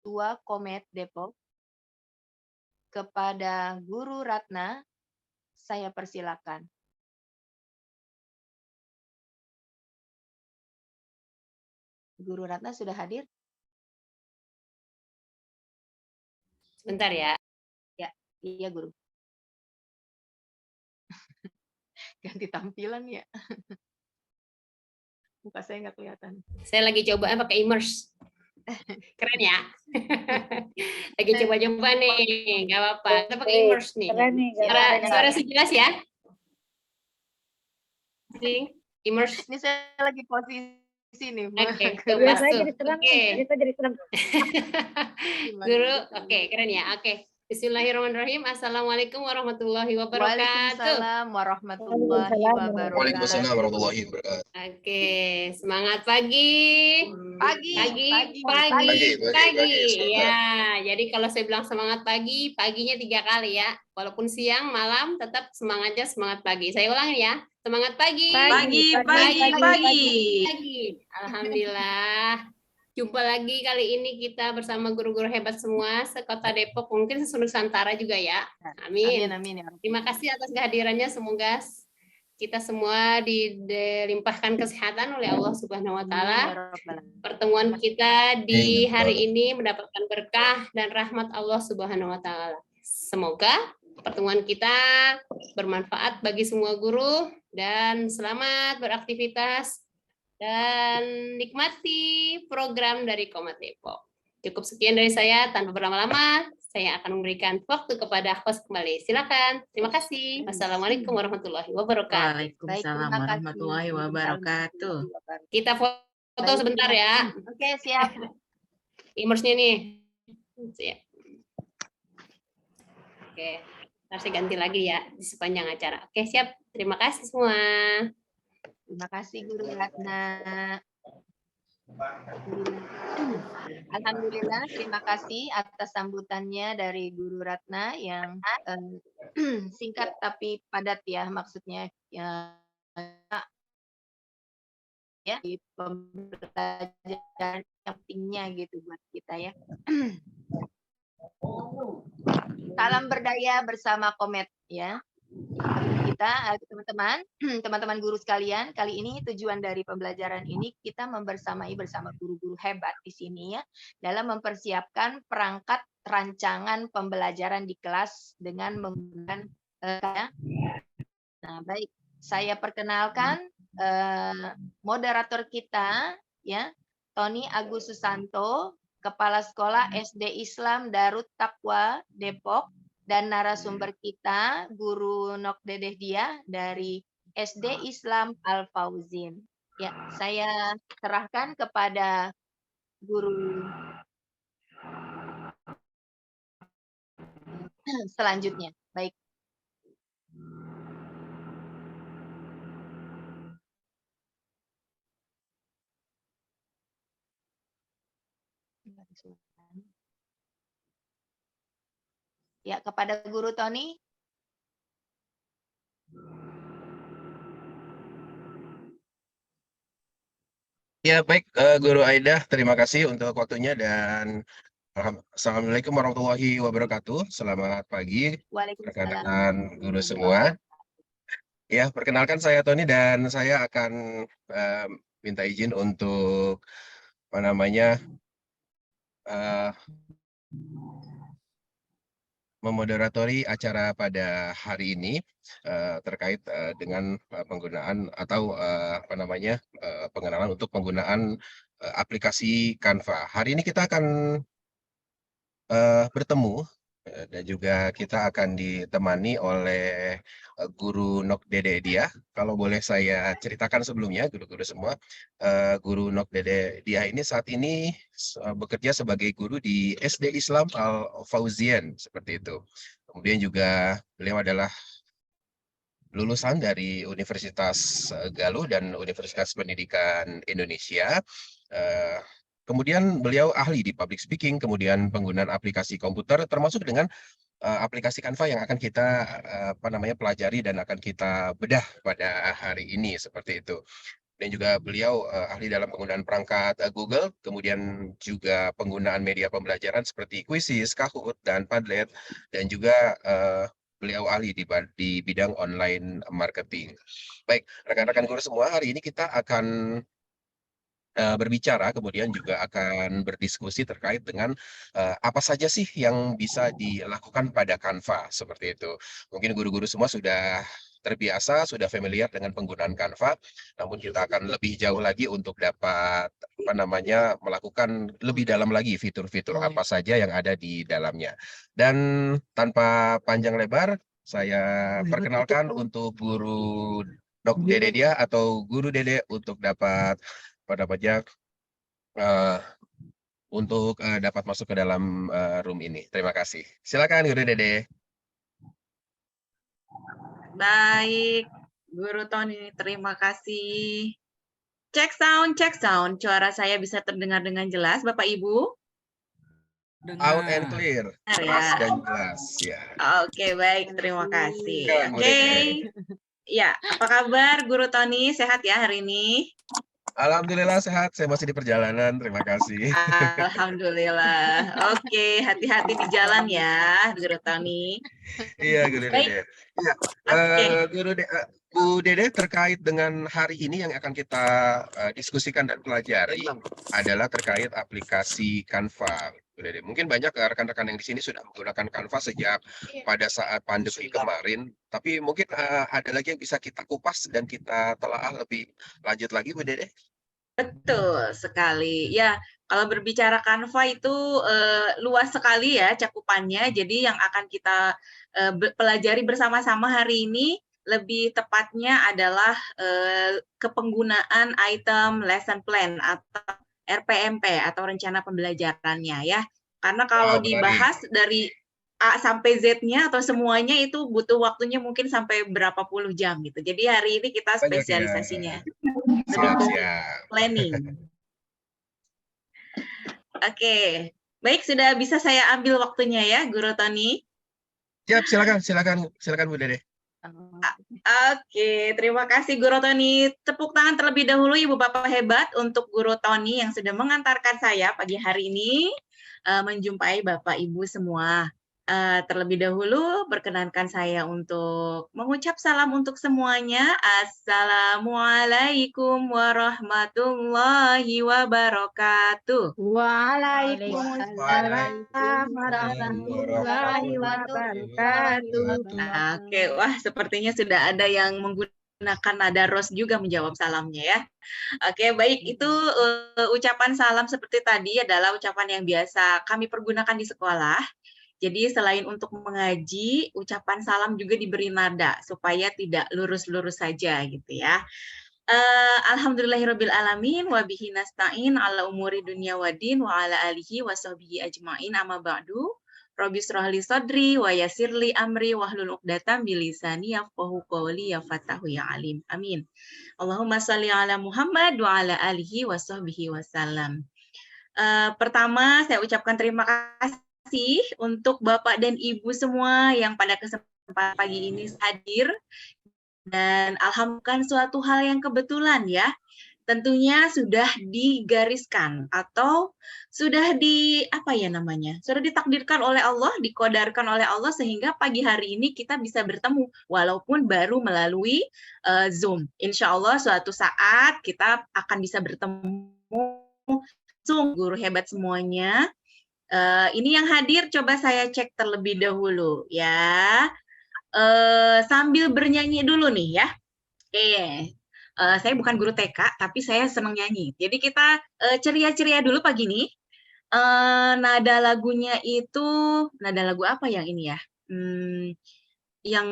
Ketua Komet Depok. Kepada Guru Ratna, saya persilakan. Guru Ratna sudah hadir? Sebentar ya. Ya, iya Guru. Ganti tampilan ya. Muka saya nggak kelihatan. Saya lagi coba pakai immerse. Keren ya. Lagi coba-coba nih, nggak apa-apa. Kita pakai immerse nih. Keren nih, Suara jelas ya? Immerse. Ini saya lagi posisi nih. Oke, biasa jadi terang. Kita jadi terang. Guru, oke, keren ya. Oke. Bismillahirrahmanirrahim. Assalamualaikum warahmatullahi wabarakatuh. Waalaikumsalam warahmatullahi wabarakatuh. Waalaikumsalam warahmatullahi wabarakatuh. Oke, semangat pagi. Pagi. Ya, jadi kalau saya bilang semangat pagi, paginya 3 kali ya. Walaupun siang, malam, tetap semangatnya semangat pagi. Saya ulangi ya. Semangat pagi. Pagi. Alhamdulillah. Jumpa lagi kali ini kita bersama guru-guru hebat semua sekota Depok, mungkin se-Nusantara juga ya. Amin. Amin. Terima kasih atas kehadirannya. Semoga kita semua dilimpahkan kesehatan oleh Allah Subhanahu wa taala. Pertemuan kita di hari ini mendapatkan berkah dan rahmat Allah Subhanahu wa taala. Semoga pertemuan kita bermanfaat bagi semua guru dan selamat beraktivitas dan nikmati program dari Komet Depok. Cukup sekian dari saya, tanpa berlama-lama, saya akan memberikan waktu kepada host kembali. Silakan. Terima kasih. Wassalamualaikum warahmatullahi wabarakatuh. Waalaikumsalam warahmatullahi wabarakatuh. Kita foto sebentar ya. Oke, siap. Immerse-nya nih. Siap. Oke, nanti saya ganti lagi ya di sepanjang acara. Oke, siap. Terima kasih semua. Terima kasih Guru Ratna. Alhamdulillah, terima kasih atas sambutannya dari Guru Ratna yang singkat tapi padat ya, maksudnya ya di pembelajaran yang pentingnya gitu buat kita ya. Salam berdaya bersama Komet ya. Kita teman-teman guru sekalian, kali ini tujuan dari pembelajaran ini kita membersamai bersama guru-guru hebat di sini ya dalam mempersiapkan perangkat rancangan pembelajaran di kelas dengan menggunakan nah, baik, saya perkenalkan moderator kita ya, Tony Agus Susanto, Kepala Sekolah SD Islam Darut Taqwa Depok. Dan narasumber kita, Guru Nok Dedeh Dia dari SD Islam Al-Fauzin. Ya, saya serahkan kepada guru selanjutnya. Baik. Ya, kepada Guru Tony. Ya, baik Guru Aida, terima kasih untuk waktunya dan Assalamualaikum warahmatullahi wabarakatuh. Selamat pagi rekan-rekan guru semua. Ya, perkenalkan saya Tony dan saya akan minta izin untuk memoderatori acara pada hari ini terkait dengan penggunaan atau pengenalan untuk penggunaan aplikasi Canva. Hari ini kita akan bertemu dan juga kita akan ditemani oleh Guru Nok Dedeh Dia. Kalau boleh saya ceritakan sebelumnya, guru-guru semua, Guru Nok Dedeh Dia ini saat ini bekerja sebagai guru di SD Islam Al-Fauzin, seperti itu. Kemudian juga beliau adalah lulusan dari Universitas Galuh dan Universitas Pendidikan Indonesia. Kemudian beliau ahli di public speaking, kemudian penggunaan aplikasi komputer, termasuk dengan aplikasi Canva yang akan kita pelajari dan akan kita bedah pada hari ini, seperti itu. dan juga beliau ahli dalam penggunaan perangkat Google, kemudian juga penggunaan media pembelajaran seperti Quizizz, Kahoot, dan Padlet, dan juga beliau ahli di bidang online marketing. Baik, rekan-rekan guru semua, hari ini kita akan berbicara, kemudian juga akan berdiskusi terkait dengan apa saja sih yang bisa dilakukan pada Canva, seperti itu. Mungkin guru-guru semua sudah terbiasa, sudah familiar dengan penggunaan Canva, namun kita akan lebih jauh lagi untuk dapat melakukan lebih dalam lagi fitur-fitur apa saja yang ada di dalamnya. Dan tanpa panjang lebar, saya perkenalkan untuk Guru Dok Dede Dia atau Guru Dede untuk dapat untuk dapat masuk ke dalam room ini. Terima kasih. Silakan Guru Dede. Baik, Guru Tony, terima kasih. Cek sound. Suara saya bisa terdengar dengan jelas, Bapak Ibu? Out and clear, keras Ya. dan jelas. Ya. Oke, baik, terima kasih. Silakan, Guru Oke, Dede. ya, apa kabar Guru Tony? Sehat ya hari ini? Alhamdulillah sehat, saya masih di perjalanan. Terima kasih. Alhamdulillah. Oke, hati-hati di jalan ya, Guru Tony. Iya, Guru Baik. Dede. Iya, Oke. Bu Dede, terkait dengan hari ini yang akan kita diskusikan dan pelajari adalah terkait aplikasi Canva. Bu Dede, mungkin banyak rekan-rekan yang di sini sudah menggunakan Canva sejak pada saat pandemi kemarin, tapi mungkin ada lagi yang bisa kita kupas dan kita telaah lebih lanjut lagi, Bu Dede. Betul sekali. Ya, kalau berbicara Canva itu luas sekali ya cakupannya. Jadi yang akan kita pelajari bersama-sama hari ini lebih tepatnya adalah kepenggunaan item lesson plan atau RPMP atau rencana pembelajarannya ya. Karena kalau dibahas dari A sampai Z-nya atau semuanya itu butuh waktunya mungkin sampai berapa puluh jam gitu. Jadi hari ini kita spesialisasinya. Siap. Planning. Oke, baik, sudah bisa saya ambil waktunya ya, Guru Tony. Siap, silakan Bu Dede. Oke, terima kasih Guru Tony. Tepuk tangan terlebih dahulu Ibu Bapak hebat untuk Guru Tony yang sudah mengantarkan saya pagi hari ini menjumpai Bapak Ibu semua. Terlebih dahulu perkenankan saya untuk mengucap salam untuk semuanya. Assalamualaikum warahmatullahi wabarakatuh. Waalaikumsalam warahmatullahi wabarakatuh. Oke, wah sepertinya sudah ada yang menggunakan nada ros juga menjawab salamnya ya. Oke, baik, itu ucapan salam seperti tadi adalah ucapan yang biasa kami pergunakan di sekolah. Jadi selain untuk mengaji, ucapan salam juga diberi nada supaya tidak lurus-lurus saja gitu ya. Alhamdulillahirrabbilalamin wa bihi nasta'in ala umuri dunya waddin wa ala alihi wa sahbihi ajma'in amma ba'du. Rabbi shrahli sadri wa yassirli amri wahlul 'uqdatam min lisani yafqahu qawli ya fatahu ya alim. Amin. Allahumma shalli ala Muhammad wa ala alihi wa sahbihi wasallam. Pertama saya ucapkan terima kasih untuk Bapak dan Ibu semua yang pada kesempatan pagi ini hadir, dan alhamdulillah suatu hal yang kebetulan ya, tentunya sudah digariskan atau sudah sudah ditakdirkan oleh Allah, dikodarkan oleh Allah sehingga pagi hari ini kita bisa bertemu walaupun baru melalui Zoom. Insya Allah suatu saat kita akan bisa bertemu Zoom. Guru hebat semuanya. Ini yang hadir coba saya cek terlebih dahulu ya. Sambil bernyanyi dulu nih ya. Oke. Saya bukan guru TK tapi saya senang nyanyi. Jadi kita ceria-ceria dulu pagi ini. Nada lagunya itu nada lagu apa yang ini ya? Yang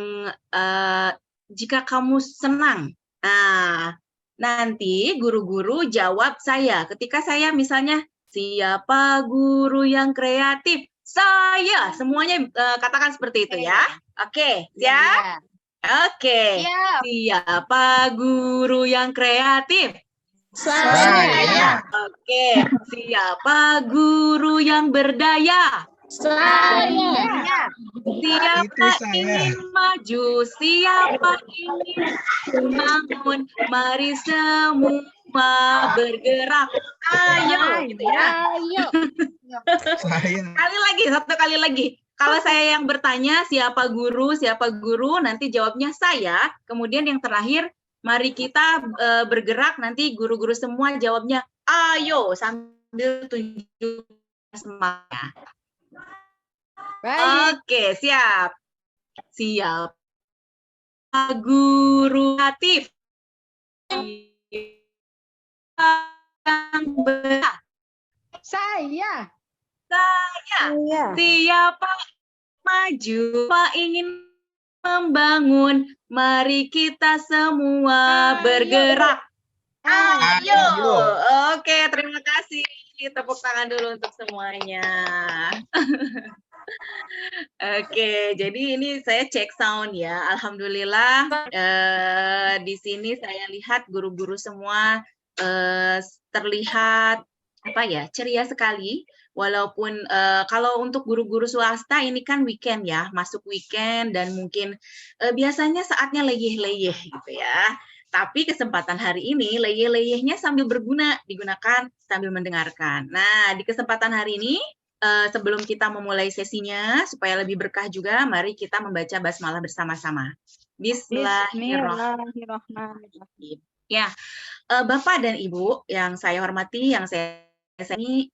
jika kamu senang. Nah, nanti guru-guru jawab saya. Ketika saya misalnya siapa guru yang kreatif? Saya. Semuanya katakan seperti itu ya. Oke, siap? Oke. Siapa guru yang kreatif? Saya. Oke. Siapa guru yang berdaya? Saya. Saya. Itu Siapa saya. ingin maju? Siapa ingin bangun? Mari semua bergerak. Ayo, gitu ya. Ayo. Saya. Satu kali lagi. Kalau saya yang bertanya, siapa guru, nanti jawabnya saya. Kemudian yang terakhir, mari kita bergerak, nanti guru-guru semua jawabnya, ayo, sambil tunjuk semangat. Baik. Oke, siap. Siap. Guru kreatif. Saya. Saya. Siapa maju, Pak ingin membangun, mari kita semua bergerak. Ayo. Oke, terima kasih. Tepuk tangan dulu untuk semuanya. Oke, jadi ini saya cek sound ya. Alhamdulillah di sini saya lihat guru-guru semua terlihat ceria sekali. Walaupun kalau untuk guru-guru swasta ini kan weekend ya, masuk weekend dan mungkin biasanya saatnya leyeh-leyeh gitu ya. Tapi kesempatan hari ini leyeh-leyehnya sambil berguna, digunakan sambil mendengarkan. Nah, di kesempatan hari ini sebelum kita memulai sesinya, supaya lebih berkah juga, mari kita membaca basmalah bersama-sama. Bismillahirrahmanirrahim. Ya, Bapak dan Ibu yang saya hormati, yang saya sayangi,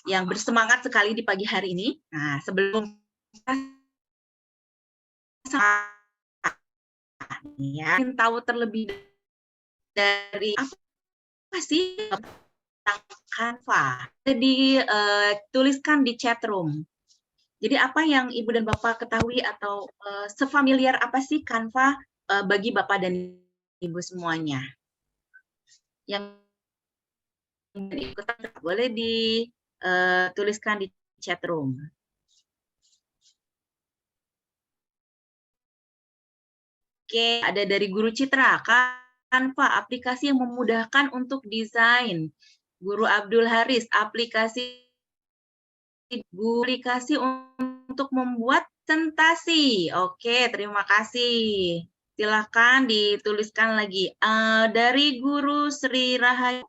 yang bersemangat sekali di pagi hari ini. Nah, sebelum ya, ingin tahu terlebih dari apa sih tentang Canva. Jadi tuliskan di chat room. Jadi apa yang Ibu dan Bapak ketahui atau sefamiliar apa sih Canva bagi Bapak dan Ibu semuanya? Yang ikutan boleh dituliskan di chat room. Oke, ada dari Guru Citra, Canva, aplikasi yang memudahkan untuk desain. Guru Abdul Haris, aplikasi untuk membuat presentasi. Oke, terima kasih. Silakan dituliskan lagi. Dari Guru Sri Rahayu,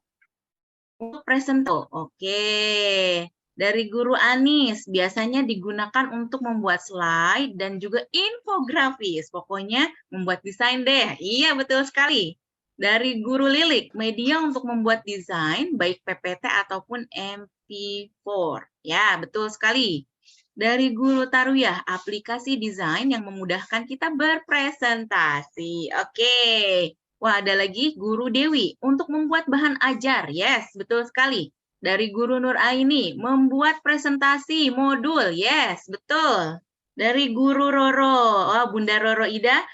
untuk presento. Oke. Dari Guru Anis, biasanya digunakan untuk membuat slide dan juga infografis. Pokoknya membuat desain deh. Iya, betul sekali. Dari Guru Lilik, media untuk membuat desain, baik PPT ataupun MP4. Ya, betul sekali. Dari Guru Tarwiyah, aplikasi desain yang memudahkan kita berpresentasi. Oke. Wah, ada lagi Guru Dewi, untuk membuat bahan ajar. Yes, betul sekali. Dari Guru Nur Aini, membuat presentasi modul. Yes, betul. Dari Guru Roro, Bunda Roro Ida,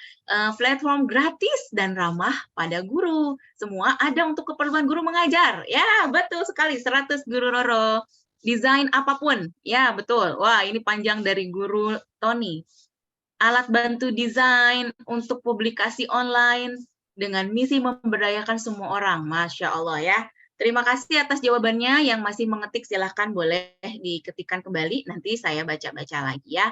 platform gratis dan ramah pada guru. Semua ada untuk keperluan guru mengajar. Ya, betul sekali. 100 Guru Roro. Desain apapun. Ya, betul. Wah, ini panjang dari Guru Tony. Alat bantu desain untuk publikasi online dengan misi memberdayakan semua orang. Masya Allah ya. Terima kasih atas jawabannya. Yang masih mengetik silahkan boleh diketikkan kembali. Nanti saya baca-baca lagi ya.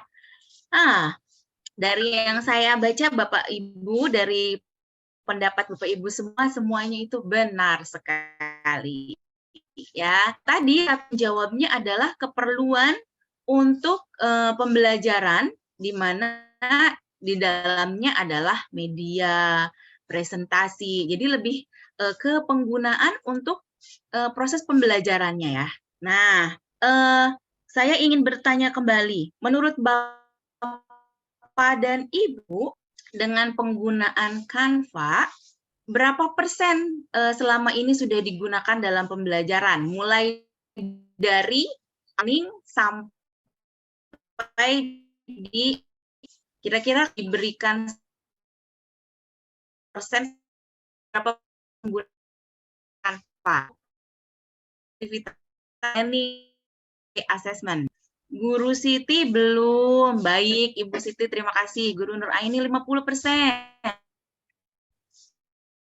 Dari yang saya baca Bapak Ibu, dari pendapat Bapak Ibu semuanya itu benar sekali. Ya, tadi jawabnya adalah keperluan untuk pembelajaran di mana di dalamnya adalah media presentasi. Jadi lebih ke penggunaan untuk proses pembelajarannya ya. Nah, saya ingin bertanya kembali, menurut Bapak dan Ibu dengan penggunaan Canva, berapa persen selama ini sudah digunakan dalam pembelajaran? Mulai dari planning sampai kira-kira diberikan persen berapa penggunaan Canva? Ini assessment. Guru Siti belum. Baik, Ibu Siti terima kasih. Guru Nur Aini 50%.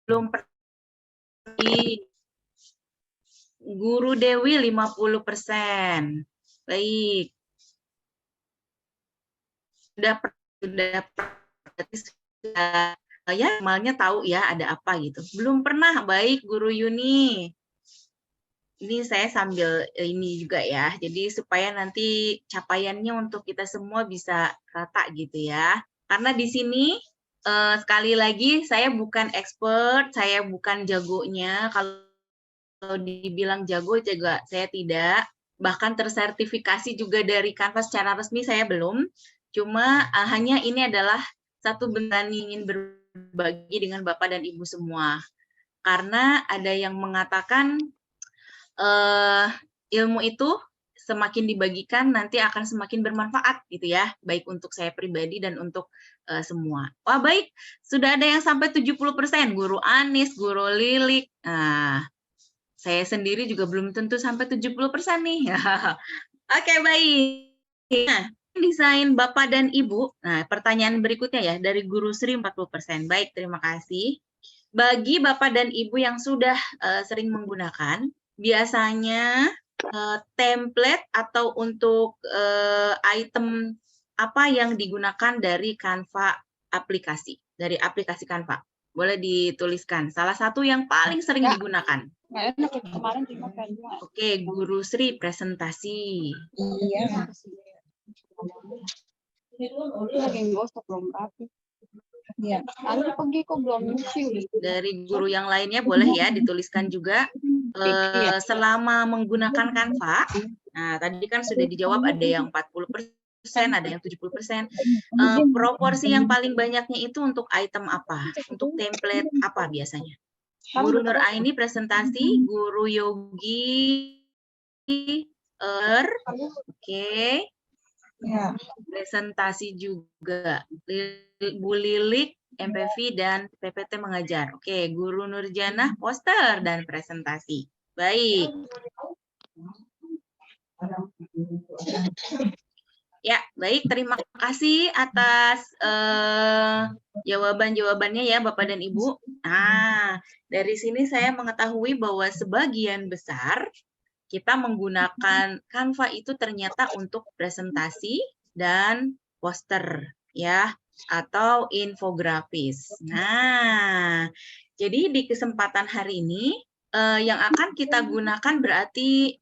Belum pergi. Guru Dewi 50%. Baik. sudah ya normalnya tahu ya ada apa gitu. Belum pernah, baik Guru Yuni. Ini saya sambil ini juga ya, jadi supaya nanti capaiannya untuk kita semua bisa rata gitu ya. Karena di sini sekali lagi saya bukan expert, saya bukan jagonya. Kalau dibilang jago juga saya tidak. Bahkan tersertifikasi juga dari Canva secara resmi saya belum. Cuma hanya ini adalah satu benar ingin berbagi dengan Bapak dan Ibu semua. Karena ada yang mengatakan ilmu itu semakin dibagikan nanti akan semakin bermanfaat gitu ya, baik untuk saya pribadi dan untuk semua. Wah baik, sudah ada yang sampai 70%, Guru Anis, Guru Lilik. Nah, saya sendiri juga belum tentu sampai 70% nih. Oke, baik. Nah, desain Bapak dan Ibu. Nah, pertanyaan berikutnya ya dari Guru Sri 40%. Baik, terima kasih. Bagi Bapak dan Ibu yang sudah sering menggunakan, biasanya template atau untuk item apa yang digunakan dari Canva aplikasi, dari aplikasi Canva. Boleh dituliskan salah satu yang paling sering digunakan. Oke, Guru Sri presentasi. Iya. Ya, pergi kok belum Dari guru yang lainnya boleh ya dituliskan juga selama menggunakan Canva. Nah, tadi kan sudah dijawab ada yang 40%, ada yang 70%. Proporsi yang paling banyaknya itu untuk item apa? Untuk template apa biasanya? Guru Nur Aini presentasi, Guru Yogi oke. Ya. Presentasi juga. Bu Lilik, MPV, dan PPT mengajar. Oke, Guru Nurjana, poster dan presentasi. Baik. Ya, baik. Terima kasih atas jawaban-jawabannya ya, Bapak dan Ibu. Nah, dari sini saya mengetahui bahwa sebagian besar kita menggunakan Canva itu ternyata untuk presentasi dan poster ya atau infografis. Nah, jadi di kesempatan hari ini yang akan kita gunakan berarti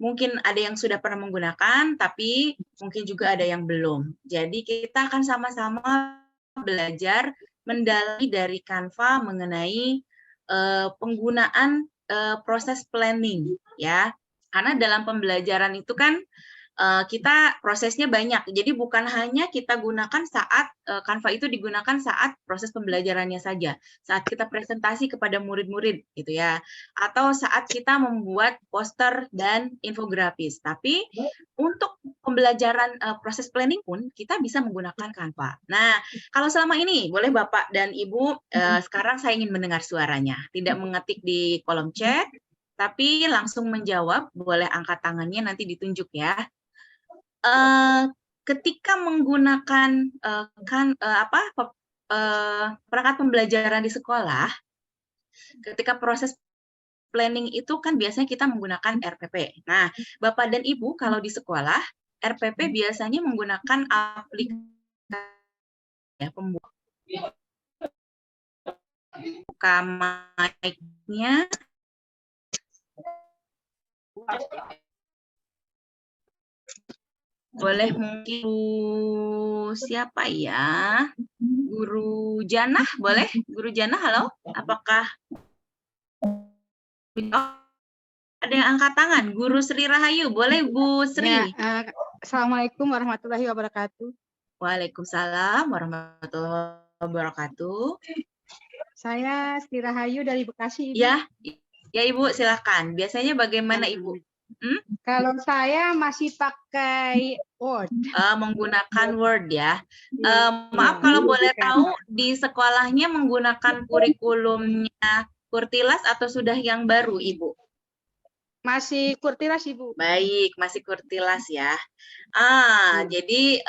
mungkin ada yang sudah pernah menggunakan, tapi mungkin juga ada yang belum. Jadi kita akan sama-sama belajar mendalami dari Canva mengenai penggunaan proses planning ya, karena dalam pembelajaran itu kan kita prosesnya banyak, jadi bukan hanya kita gunakan saat Canva itu digunakan saat proses pembelajarannya saja, saat kita presentasi kepada murid-murid gitu ya, atau saat kita membuat poster dan infografis. Tapi untuk pembelajaran proses planning pun kita bisa menggunakan Canva. Nah, kalau selama ini boleh Bapak dan Ibu sekarang saya ingin mendengar suaranya, tidak mengetik di kolom chat, tapi langsung menjawab, boleh angkat tangannya nanti ditunjuk ya. Ketika menggunakan perangkat pembelajaran di sekolah, ketika proses planning itu kan biasanya kita menggunakan RPP. Nah, Bapak dan Ibu kalau di sekolah, RPP biasanya menggunakan aplikasi ya, buka mic-nya. Boleh mungkin siapa ya? Guru Janah, boleh? Guru Janah, halo? Apakah ada yang angkat tangan? Guru Sri Rahayu, boleh Bu Sri? Ya, Assalamualaikum warahmatullahi wabarakatuh. Waalaikumsalam warahmatullahi wabarakatuh. Saya Sri Rahayu dari Bekasi, Ibu. Ya Ibu, silakan. Biasanya bagaimana Ibu? Kalau saya masih pakai Word. Menggunakan Word ya. Maaf kalau boleh tahu di sekolahnya menggunakan kurikulumnya Kurtilas atau sudah yang baru Ibu? Masih Kurtilas, Ibu. Baik, masih Kurtilas ya. Jadi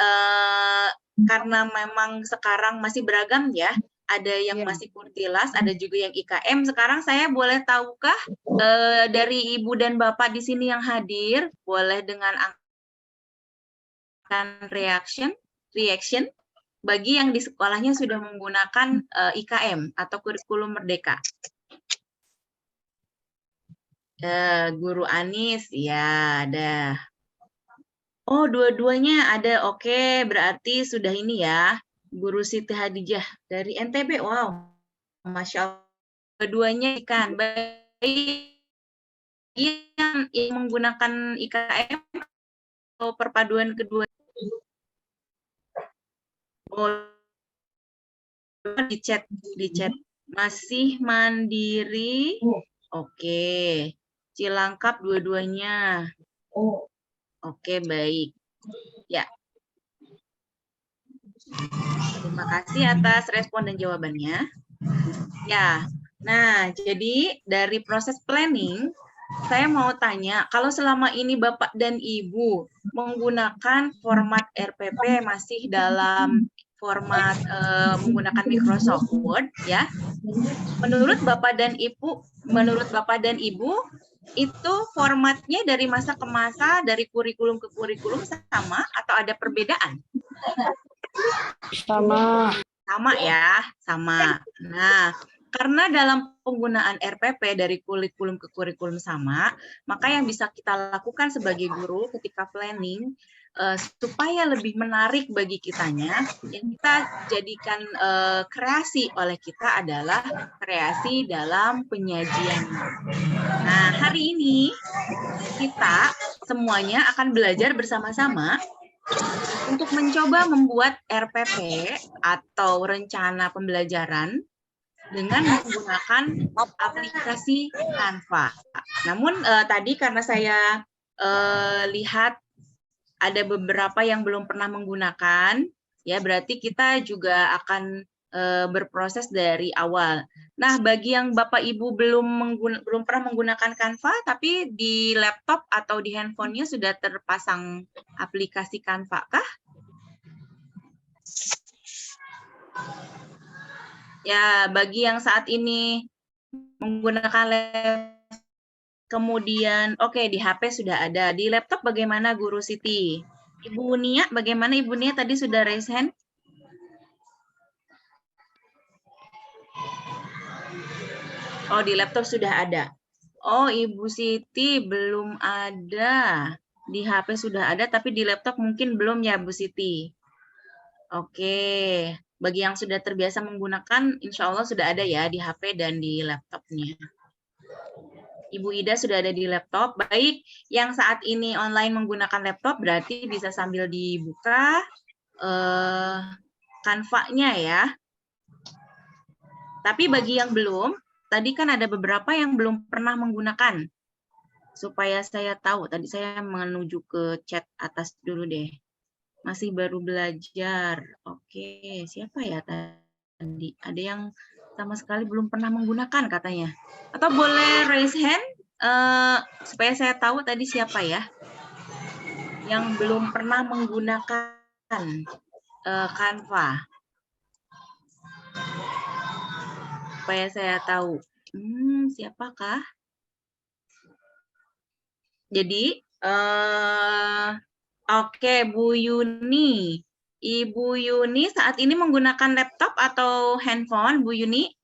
karena memang sekarang masih beragam ya. Ada yang masih Kurtilas, ada juga yang IKM. Sekarang saya boleh tahukah dari Ibu dan Bapak di sini yang hadir, boleh dengan angkat reaction reaction bagi yang di sekolahnya sudah menggunakan IKM atau kurikulum merdeka. Guru Anis, ya ada. Oh, dua-duanya ada. Oke, berarti sudah ini ya. Guru Siti Hadijah dari NTB. Wow, Masya Allah. Keduanya kan baik yang menggunakan IKM atau perpaduan kedua. Oh, di chat masih mandiri. Oke, Cilangkap dua-duanya. Oke, baik. Ya. Terima kasih atas respon dan jawabannya. Ya. Nah, jadi dari proses planning, saya mau tanya, kalau selama ini Bapak dan Ibu menggunakan format RPP masih dalam format menggunakan Microsoft Word, ya. Menurut Bapak dan Ibu itu formatnya dari masa ke masa, dari kurikulum ke kurikulum sama atau ada perbedaan? Sama ya, sama. Nah, karena dalam penggunaan RPP dari kurikulum ke kurikulum sama, maka yang bisa kita lakukan sebagai guru ketika planning supaya lebih menarik bagi kitanya, yang kita jadikan kreasi oleh kita adalah kreasi dalam penyajian. Nah, hari ini kita semuanya akan belajar bersama-sama untuk mencoba membuat RPP atau rencana pembelajaran dengan menggunakan aplikasi Canva. Namun tadi karena saya lihat ada beberapa yang belum pernah menggunakan, ya berarti kita juga akan berproses dari awal. Nah, bagi yang Bapak Ibu belum pernah menggunakan Canva, tapi di laptop atau di handphonenya sudah terpasang aplikasi Canva kah? Ya, bagi yang saat ini menggunakan laptop, kemudian oke, di HP sudah ada. Di laptop bagaimana Guru Siti? Ibu Nia, bagaimana Ibu Nia tadi sudah raise hand? Oh, di laptop sudah ada. Oh, Ibu Siti belum ada. Di HP sudah ada, tapi di laptop mungkin belum ya, Bu Siti. Oke. Bagi yang sudah terbiasa menggunakan, insya Allah sudah ada ya di HP dan di laptopnya. Ibu Ida sudah ada di laptop. Baik, yang saat ini online menggunakan laptop berarti bisa sambil dibuka Canva-nya ya. Tapi bagi yang belum, tadi kan ada beberapa yang belum pernah menggunakan. Supaya saya tahu, tadi saya menuju ke chat atas dulu deh. Masih baru belajar. Oke, siapa ya tadi? Ada yang sama sekali belum pernah menggunakan katanya. Atau boleh raise hand supaya saya tahu tadi siapa ya yang belum pernah menggunakan Canva. Supaya saya tahu. Siapakah? Jadi, oke, Bu Yuni. Ibu Yuni saat ini menggunakan laptop atau handphone, Bu Yuni?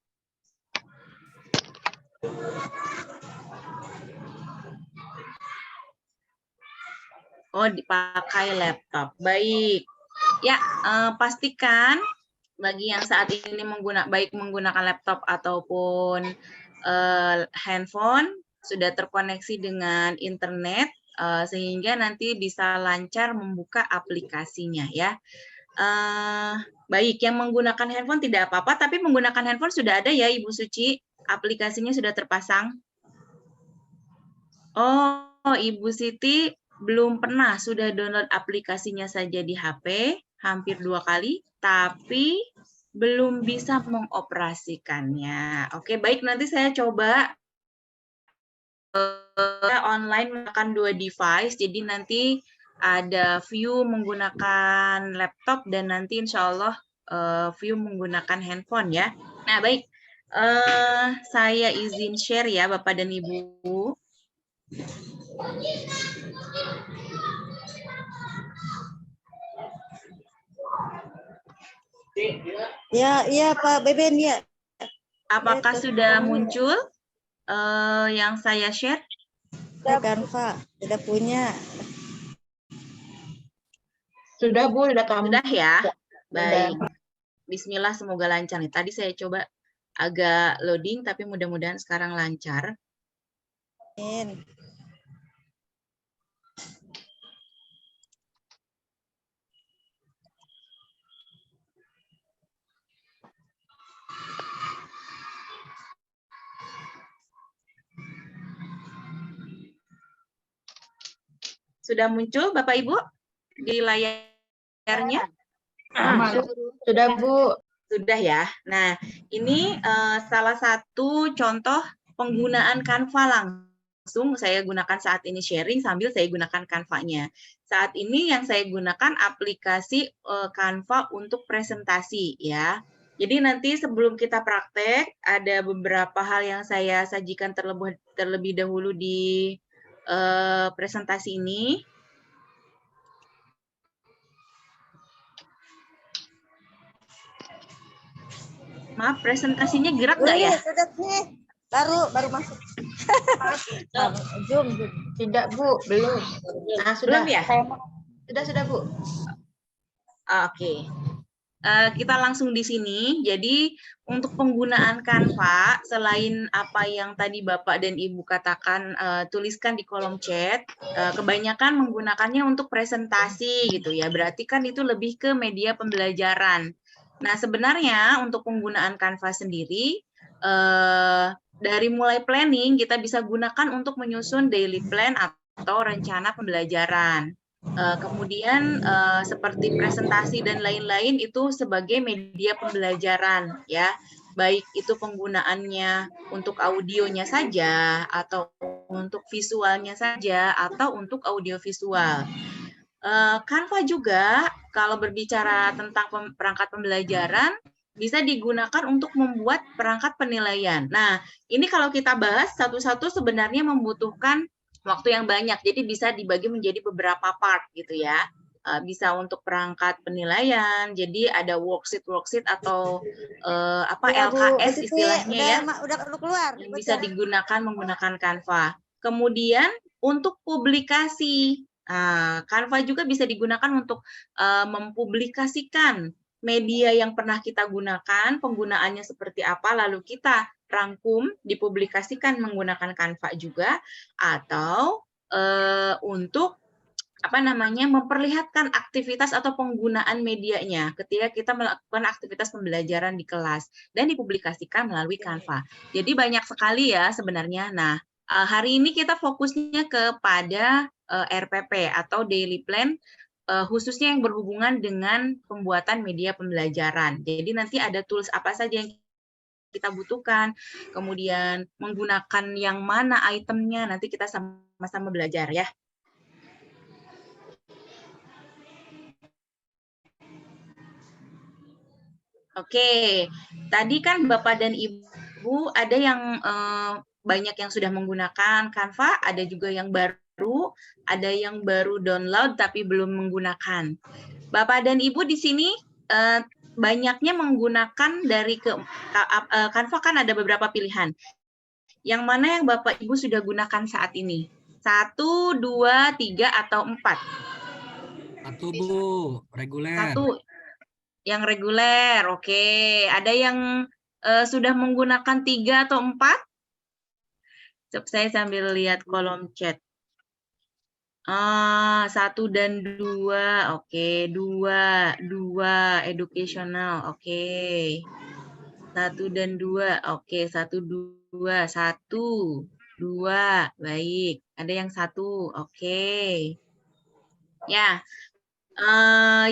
Oh, dipakai laptop. Baik. Ya, pastikan bagi yang saat ini menggunakan laptop ataupun handphone sudah terkoneksi dengan internet sehingga nanti bisa lancar membuka aplikasinya ya. Baik, yang menggunakan handphone tidak apa-apa, tapi menggunakan handphone sudah ada ya Ibu Suci, aplikasinya sudah terpasang. Oh, Ibu Siti belum pernah, sudah download aplikasinya saja di HP, hampir 2 kali, tapi belum bisa mengoperasikannya. Oke, baik, nanti saya coba online menggunakan 2 device, jadi nanti ada view menggunakan laptop dan nanti insya Allah view menggunakan handphone ya. Nah, baik, saya izin share ya Bapak dan Ibu. Ya, iya Pak Beben ya. Apakah sudah muncul yang saya share? Canva tidak punya. Sudah Bu, sudah kamu. Sudah ya? Baik. Bismillah, semoga lancar nih. Tadi saya coba agak loading, tapi mudah-mudahan sekarang lancar. Amin. Sudah muncul Bapak Ibu di layarnya? Sudah Bu. Sudah ya. Nah, ini salah satu contoh penggunaan Canva langsung saya gunakan saat ini sharing sambil saya gunakan Canva-nya. Saat ini yang saya gunakan aplikasi Canva untuk presentasi ya. Jadi nanti sebelum kita praktek ada beberapa hal yang saya sajikan terlebih dahulu di presentasi ini. Maaf, presentasinya gerak nggak ya? Sudah nih. Baru masuk. Zoom. Tidak Bu, belum. Nah, sudah. Belum ya? Sudah Bu. Oke. Kita langsung di sini. Jadi untuk penggunaan Canva, selain apa yang tadi Bapak dan Ibu katakan, tuliskan di kolom chat, kebanyakan menggunakannya untuk presentasi gitu ya. Berarti kan itu lebih ke media pembelajaran. Nah, sebenarnya untuk penggunaan Canva sendiri, dari mulai planning, kita bisa gunakan untuk menyusun daily plan atau rencana pembelajaran. Kemudian seperti presentasi dan lain-lain itu sebagai media pembelajaran ya, baik itu penggunaannya untuk audionya saja atau untuk visualnya saja atau untuk audiovisual. Canva juga kalau berbicara tentang perangkat pembelajaran bisa digunakan untuk membuat perangkat penilaian. Nah, ini kalau kita bahas satu-satu sebenarnya membutuhkan waktu yang banyak, jadi bisa dibagi menjadi beberapa part gitu ya. Bisa untuk perangkat penilaian, jadi ada worksheet atau LKS istilahnya ya, Udah keluar. yang bisa digunakan menggunakan Canva. Kemudian untuk publikasi, Canva juga bisa digunakan untuk mempublikasikan media yang pernah kita gunakan, penggunaannya seperti apa, lalu kita rangkum, dipublikasikan menggunakan Canva juga, atau untuk memperlihatkan aktivitas atau penggunaan medianya ketika kita melakukan aktivitas pembelajaran di kelas dan dipublikasikan melalui Canva. Jadi banyak sekali ya sebenarnya. Nah, hari ini kita fokusnya kepada RPP atau daily plan, khususnya yang berhubungan dengan pembuatan media pembelajaran. Jadi nanti ada tools apa saja yang kita butuhkan, kemudian menggunakan yang mana itemnya, nanti kita sama-sama belajar ya. Oke, tadi kan Bapak dan Ibu ada yang banyak yang sudah menggunakan Canva, ada juga yang baru, ada yang baru download tapi belum menggunakan. Bapak dan Ibu di sini banyaknya menggunakan dari Canva kan ada beberapa pilihan. Yang mana yang Bapak Ibu sudah gunakan saat ini? 1, 2, 3, atau 4? 1 Bu, reguler. 1. Yang reguler, oke. Ada yang sudah menggunakan 3 atau 4? Saya sambil lihat kolom chat. 1 dan 2, oke. 2 educational, oke. 1 dan 2, oke. 1, 2, 1, 2, baik. Ada yang 1, oke. Ya.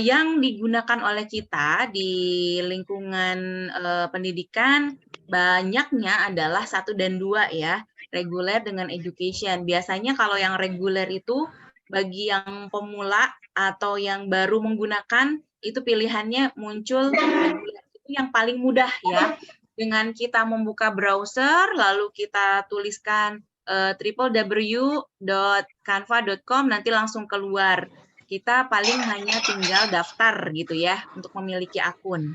Yang digunakan oleh kita di lingkungan pendidikan banyaknya adalah 1 dan 2 ya, reguler dengan education. Biasanya kalau yang reguler itu bagi yang pemula atau yang baru menggunakan itu pilihannya muncul reguler, itu yang paling mudah ya. Dengan kita membuka browser lalu kita tuliskan www.canva.com nanti langsung keluar. Kita paling hanya tinggal daftar gitu ya untuk memiliki akun.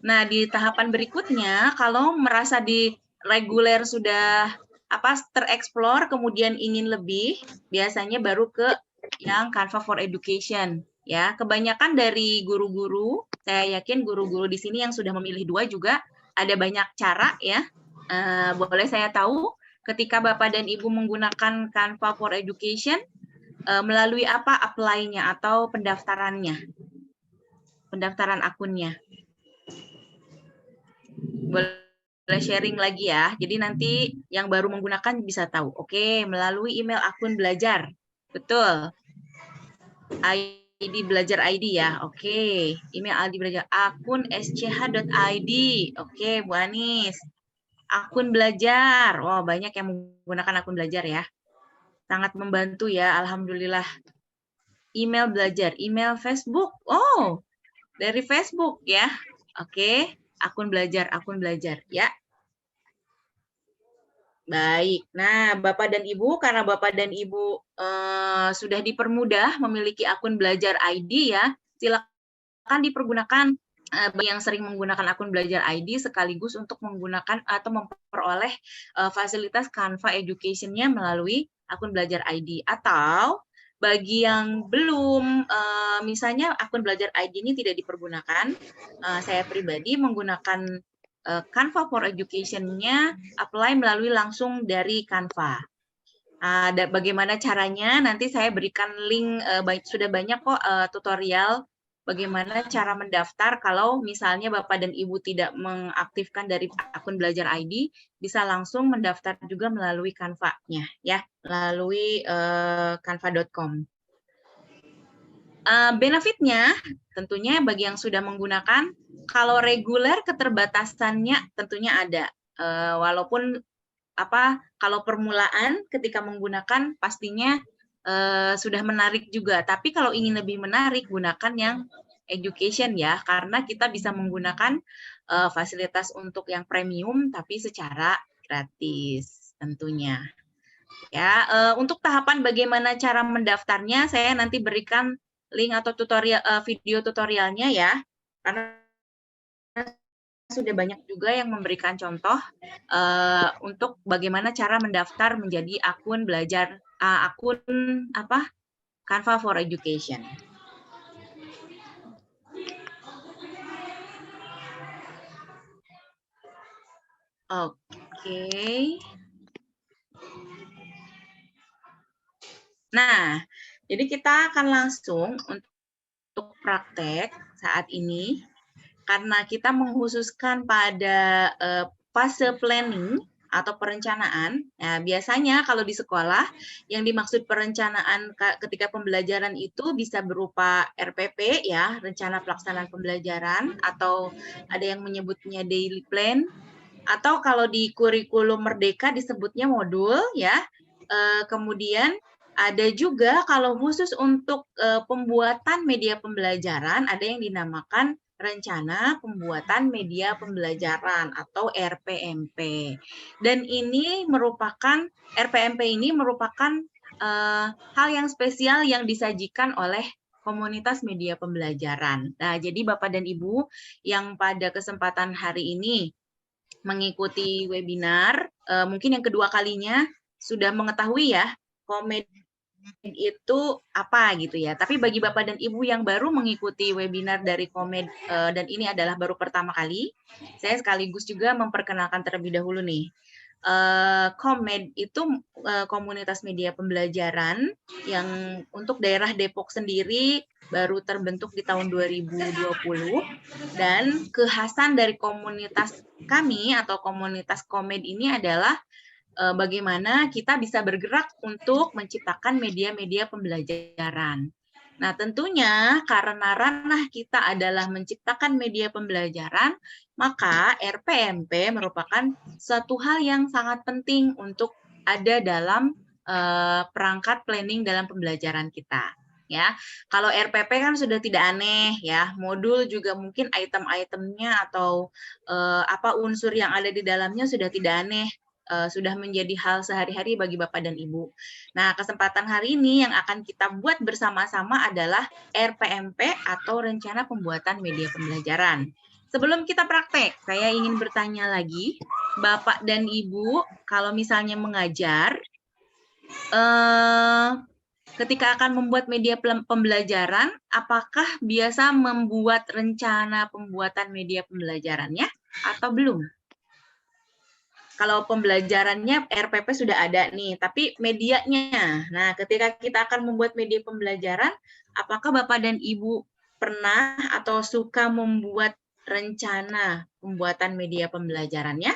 Nah, di tahapan berikutnya, kalau merasa di reguler sudah tereksplor, kemudian ingin lebih, biasanya baru ke yang Canva for Education. Ya, kebanyakan dari guru-guru, saya yakin guru-guru di sini yang sudah memilih 2 juga ada banyak cara ya. Boleh saya tahu ketika Bapak dan Ibu menggunakan Canva for Education, melalui apa apply-nya atau pendaftarannya? Pendaftaran akunnya. Boleh sharing lagi ya. Jadi nanti yang baru menggunakan bisa tahu. Oke, melalui email akun belajar. Betul. ID belajar ID ya. Oke, email ID belajar akun sch.id. Oke, Bu Anis. Akun belajar. Wow, banyak yang menggunakan akun belajar ya. Sangat membantu ya, alhamdulillah. Email belajar, email Facebook. Oh, dari Facebook ya. Oke, akun belajar ya. Baik, nah Bapak dan Ibu, karena Bapak dan Ibu sudah dipermudah memiliki akun belajar ID ya, silakan dipergunakan bagi yang sering menggunakan akun belajar ID sekaligus untuk menggunakan atau memperoleh fasilitas Canva Education-nya melalui akun belajar ID. Atau bagi yang belum, misalnya akun belajar ID ini tidak dipergunakan, saya pribadi menggunakan Canva for Education-nya apply melalui langsung dari Canva. Bagaimana caranya? Nanti saya berikan link, sudah banyak kok tutorial bagaimana cara mendaftar kalau misalnya Bapak dan Ibu tidak mengaktifkan dari akun belajar ID, bisa langsung mendaftar juga melalui Canva-nya ya, melalui canva.com. Benefitnya tentunya bagi yang sudah menggunakan, kalau reguler keterbatasannya tentunya ada, walaupun kalau permulaan ketika menggunakan pastinya sudah menarik juga. Tapi kalau ingin lebih menarik, gunakan yang education ya, karena kita bisa menggunakan fasilitas untuk yang premium tapi secara gratis tentunya. Ya, untuk tahapan bagaimana cara mendaftarnya, saya nanti berikan link atau tutorial video tutorialnya ya, karena sudah banyak juga yang memberikan contoh untuk bagaimana cara mendaftar menjadi akun belajar Canva for Education. Oke. Nah, jadi kita akan langsung untuk praktek saat ini, karena kita mengkhususkan pada fase planning atau perencanaan. Nah, biasanya kalau di sekolah yang dimaksud perencanaan ketika pembelajaran itu bisa berupa RPP ya, rencana pelaksanaan pembelajaran, atau ada yang menyebutnya daily plan, atau kalau di kurikulum Merdeka disebutnya modul ya. Kemudian ada juga kalau khusus untuk pembuatan media pembelajaran, ada yang dinamakan rencana pembuatan media pembelajaran atau RPMP. Dan ini merupakan, RPMP ini merupakan hal yang spesial yang disajikan oleh komunitas media pembelajaran. Nah, jadi Bapak dan Ibu yang pada kesempatan hari ini mengikuti webinar, mungkin yang kedua kalinya sudah mengetahui ya, Komed itu apa gitu ya. Tapi bagi Bapak dan Ibu yang baru mengikuti webinar dari Komed dan ini adalah baru pertama kali, saya sekaligus juga memperkenalkan terlebih dahulu nih. Komed itu komunitas media pembelajaran yang untuk daerah Depok sendiri baru terbentuk di tahun 2020, dan kekhasan dari komunitas kami atau komunitas Komed ini adalah bagaimana kita bisa bergerak untuk menciptakan media-media pembelajaran. Nah, tentunya karena ranah kita adalah menciptakan media pembelajaran, maka RPMP merupakan suatu hal yang sangat penting untuk ada dalam perangkat planning dalam pembelajaran kita. Ya, kalau RPP kan sudah tidak aneh ya, modul juga mungkin item-itemnya atau unsur yang ada di dalamnya sudah tidak aneh. Sudah menjadi hal sehari-hari bagi Bapak dan Ibu. Nah, kesempatan hari ini yang akan kita buat bersama-sama adalah RPMP atau Rencana Pembuatan Media Pembelajaran. Sebelum kita praktek, saya ingin bertanya lagi, Bapak dan Ibu, kalau misalnya mengajar, ketika akan membuat media pembelajaran, apakah biasa membuat rencana pembuatan media pembelajarannya atau belum? Kalau pembelajarannya RPP sudah ada nih, tapi medianya. Nah, ketika kita akan membuat media pembelajaran, apakah Bapak dan Ibu pernah atau suka membuat rencana pembuatan media pembelajarannya?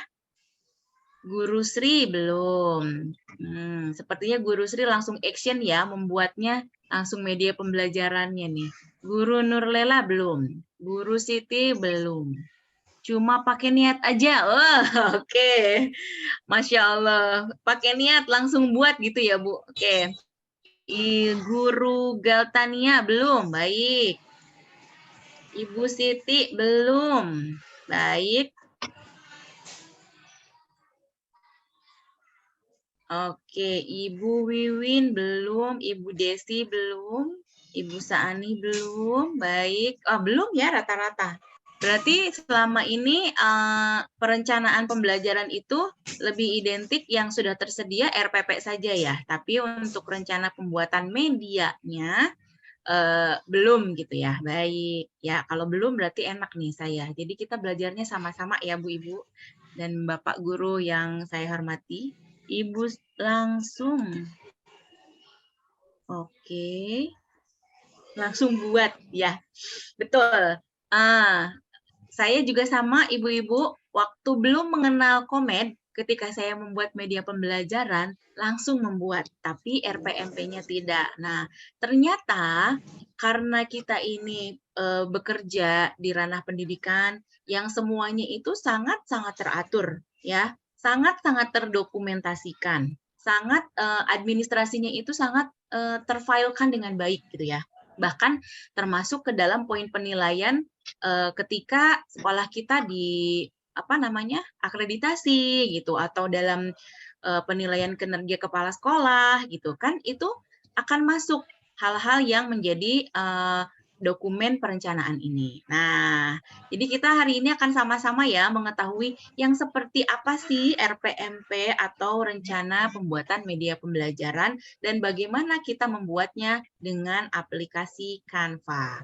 Guru Sri belum. Sepertinya Guru Sri langsung action ya, membuatnya langsung media pembelajarannya nih. Guru Nurlela belum. Guru Siti belum. Cuma pakai niat aja. Oh, oke. Masya Allah. Pakai niat langsung buat gitu ya, Bu. Oke. Guru Galtania belum. Baik. Ibu Siti belum. Baik. Oke, Ibu Wiwin belum, Ibu Desi belum, Ibu Saani belum. Baik. Oh, belum ya rata-rata. Berarti selama ini perencanaan pembelajaran itu lebih identik yang sudah tersedia RPP saja ya, tapi untuk rencana pembuatan medianya belum gitu ya. Baik, ya kalau belum berarti enak nih saya. Jadi kita belajarnya sama-sama ya Bu Ibu dan Bapak Guru yang saya hormati. Ibu langsung. Oke. Langsung buat ya. Betul. Saya juga sama ibu-ibu, waktu belum mengenal Komed, ketika saya membuat media pembelajaran, langsung membuat, tapi RPMP-nya tidak. Nah, ternyata karena kita ini bekerja di ranah pendidikan, yang semuanya itu sangat-sangat teratur, ya, sangat-sangat terdokumentasikan, sangat administrasinya itu sangat terfilekan dengan baik, gitu ya. Bahkan termasuk ke dalam poin penilaian ketika sekolah kita di akreditasi gitu atau dalam penilaian kinerja kepala sekolah gitu kan, itu akan masuk hal-hal yang menjadi dokumen perencanaan ini. Nah, jadi kita hari ini akan sama-sama ya mengetahui yang seperti apa sih RPMP atau rencana pembuatan media pembelajaran dan bagaimana kita membuatnya dengan aplikasi Canva.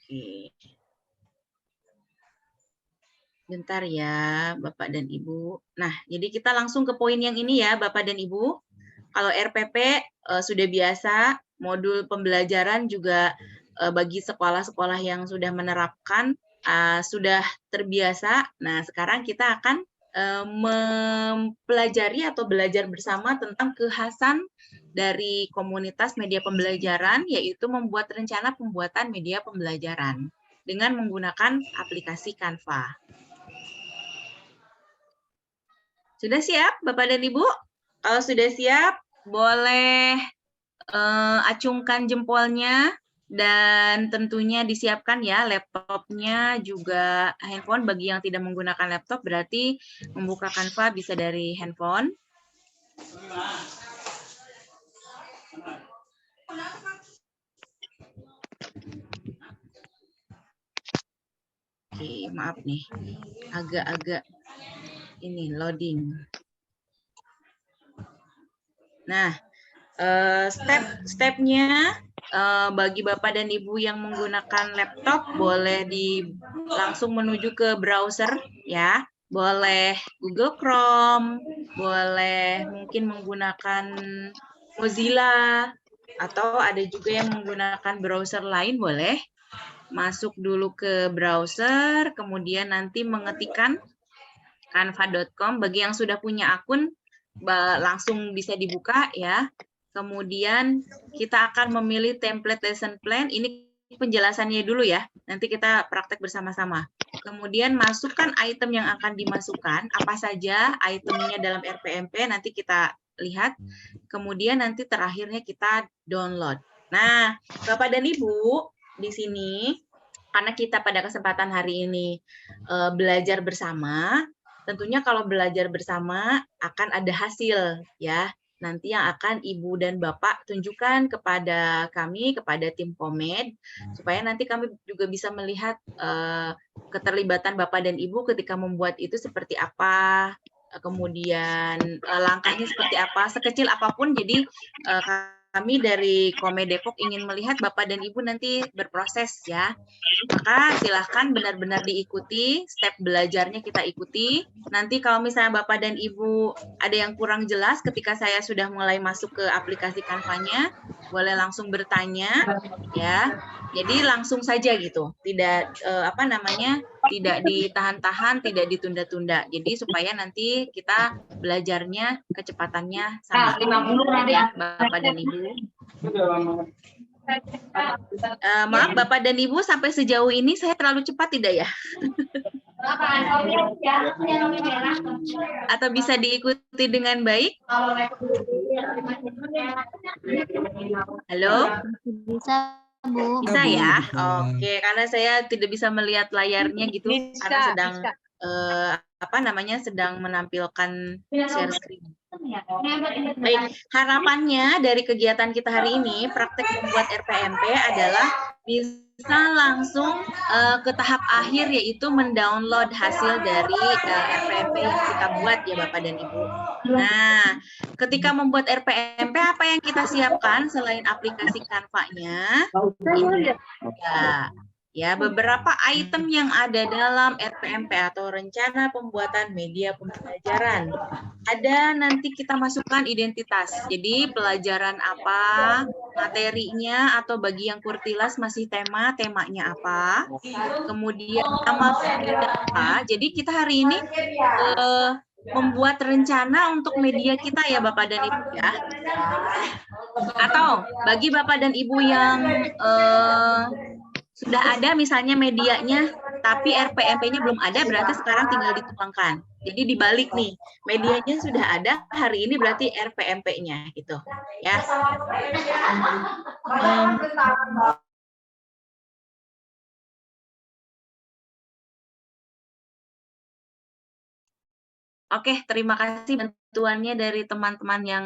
Oke. Bentar ya, Bapak dan Ibu. Nah, jadi kita langsung ke poin yang ini ya, Bapak dan Ibu. Kalau RPP sudah biasa, modul pembelajaran juga bagi sekolah-sekolah yang sudah menerapkan, sudah terbiasa. Nah, sekarang kita akan mempelajari atau belajar bersama tentang kekhasan dari komunitas media pembelajaran, yaitu membuat rencana pembuatan media pembelajaran dengan menggunakan aplikasi Canva. Sudah siap, Bapak dan Ibu? Kalau sudah siap, boleh acungkan jempolnya dan tentunya disiapkan ya laptopnya juga handphone. Bagi yang tidak menggunakan laptop berarti membuka Canva bisa dari handphone. Oke, maaf nih, agak-agak ini loading. Nah, step-stepnya bagi Bapak dan Ibu yang menggunakan laptop boleh langsung menuju ke browser ya. Boleh Google Chrome, boleh mungkin menggunakan Mozilla, atau ada juga yang menggunakan browser lain boleh. Masuk dulu ke browser, kemudian nanti mengetikkan canva.com. Bagi yang sudah punya akun, langsung bisa dibuka ya. Kemudian kita akan memilih template lesson plan. Ini penjelasannya dulu ya. Nanti kita praktek bersama-sama. Kemudian masukkan item yang akan dimasukkan. Apa saja itemnya dalam RPMP, nanti kita lihat. Kemudian nanti terakhirnya kita download. Nah, Bapak dan Ibu, di sini, karena kita pada kesempatan hari ini belajar bersama, tentunya kalau belajar bersama akan ada hasil ya. nanti yang akan Ibu dan Bapak tunjukkan kepada kami, kepada tim Komed, supaya nanti kami juga bisa melihat keterlibatan Bapak dan Ibu ketika membuat itu seperti apa, kemudian langkahnya seperti apa, sekecil apapun. Jadi kami dari Komed Depok ingin melihat Bapak dan Ibu nanti berproses ya. Maka silahkan benar-benar diikuti, step belajarnya kita ikuti. Nanti kalau misalnya Bapak dan Ibu ada yang kurang jelas ketika saya sudah mulai masuk ke aplikasi Canva-nya, boleh langsung bertanya ya. Jadi langsung saja gitu, tidak tidak ditahan-tahan, tidak ditunda-tunda. Jadi supaya nanti kita belajarnya kecepatannya sama ya, Bapak dan Ibu. Maaf Bapak dan Ibu, sampai sejauh ini saya terlalu cepat tidak ya? Atau bisa diikuti dengan baik? Halo? Bisa, Bu. Bisa ya? bisa. Oke, karena saya tidak bisa melihat layarnya gitu, karena sedang sedang menampilkan share screen. Baik, harapannya dari kegiatan kita hari ini, praktek membuat RPMP adalah bisa langsung ke tahap akhir, yaitu mendownload hasil dari RPMP yang kita buat ya Bapak dan Ibu. Nah, ketika membuat RPMP, apa yang kita siapkan selain aplikasi Canva-nya? Ini ya, beberapa item yang ada dalam RPMP atau rencana pembuatan media pembelajaran. Ada nanti kita masukkan identitas. Jadi pelajaran apa, materinya, atau bagi yang kurtilas masih temanya apa. Kemudian nama media apa. Jadi kita hari ini membuat rencana untuk media kita ya Bapak dan Ibu ya. Atau bagi Bapak dan Ibu yang sudah ada misalnya medianya, tapi RPMP-nya belum ada, berarti sekarang tinggal dituangkan. Jadi dibalik nih, medianya sudah ada, hari ini berarti RPMP-nya gitu. Ya. Oke, terima kasih bantuannya dari teman-teman yang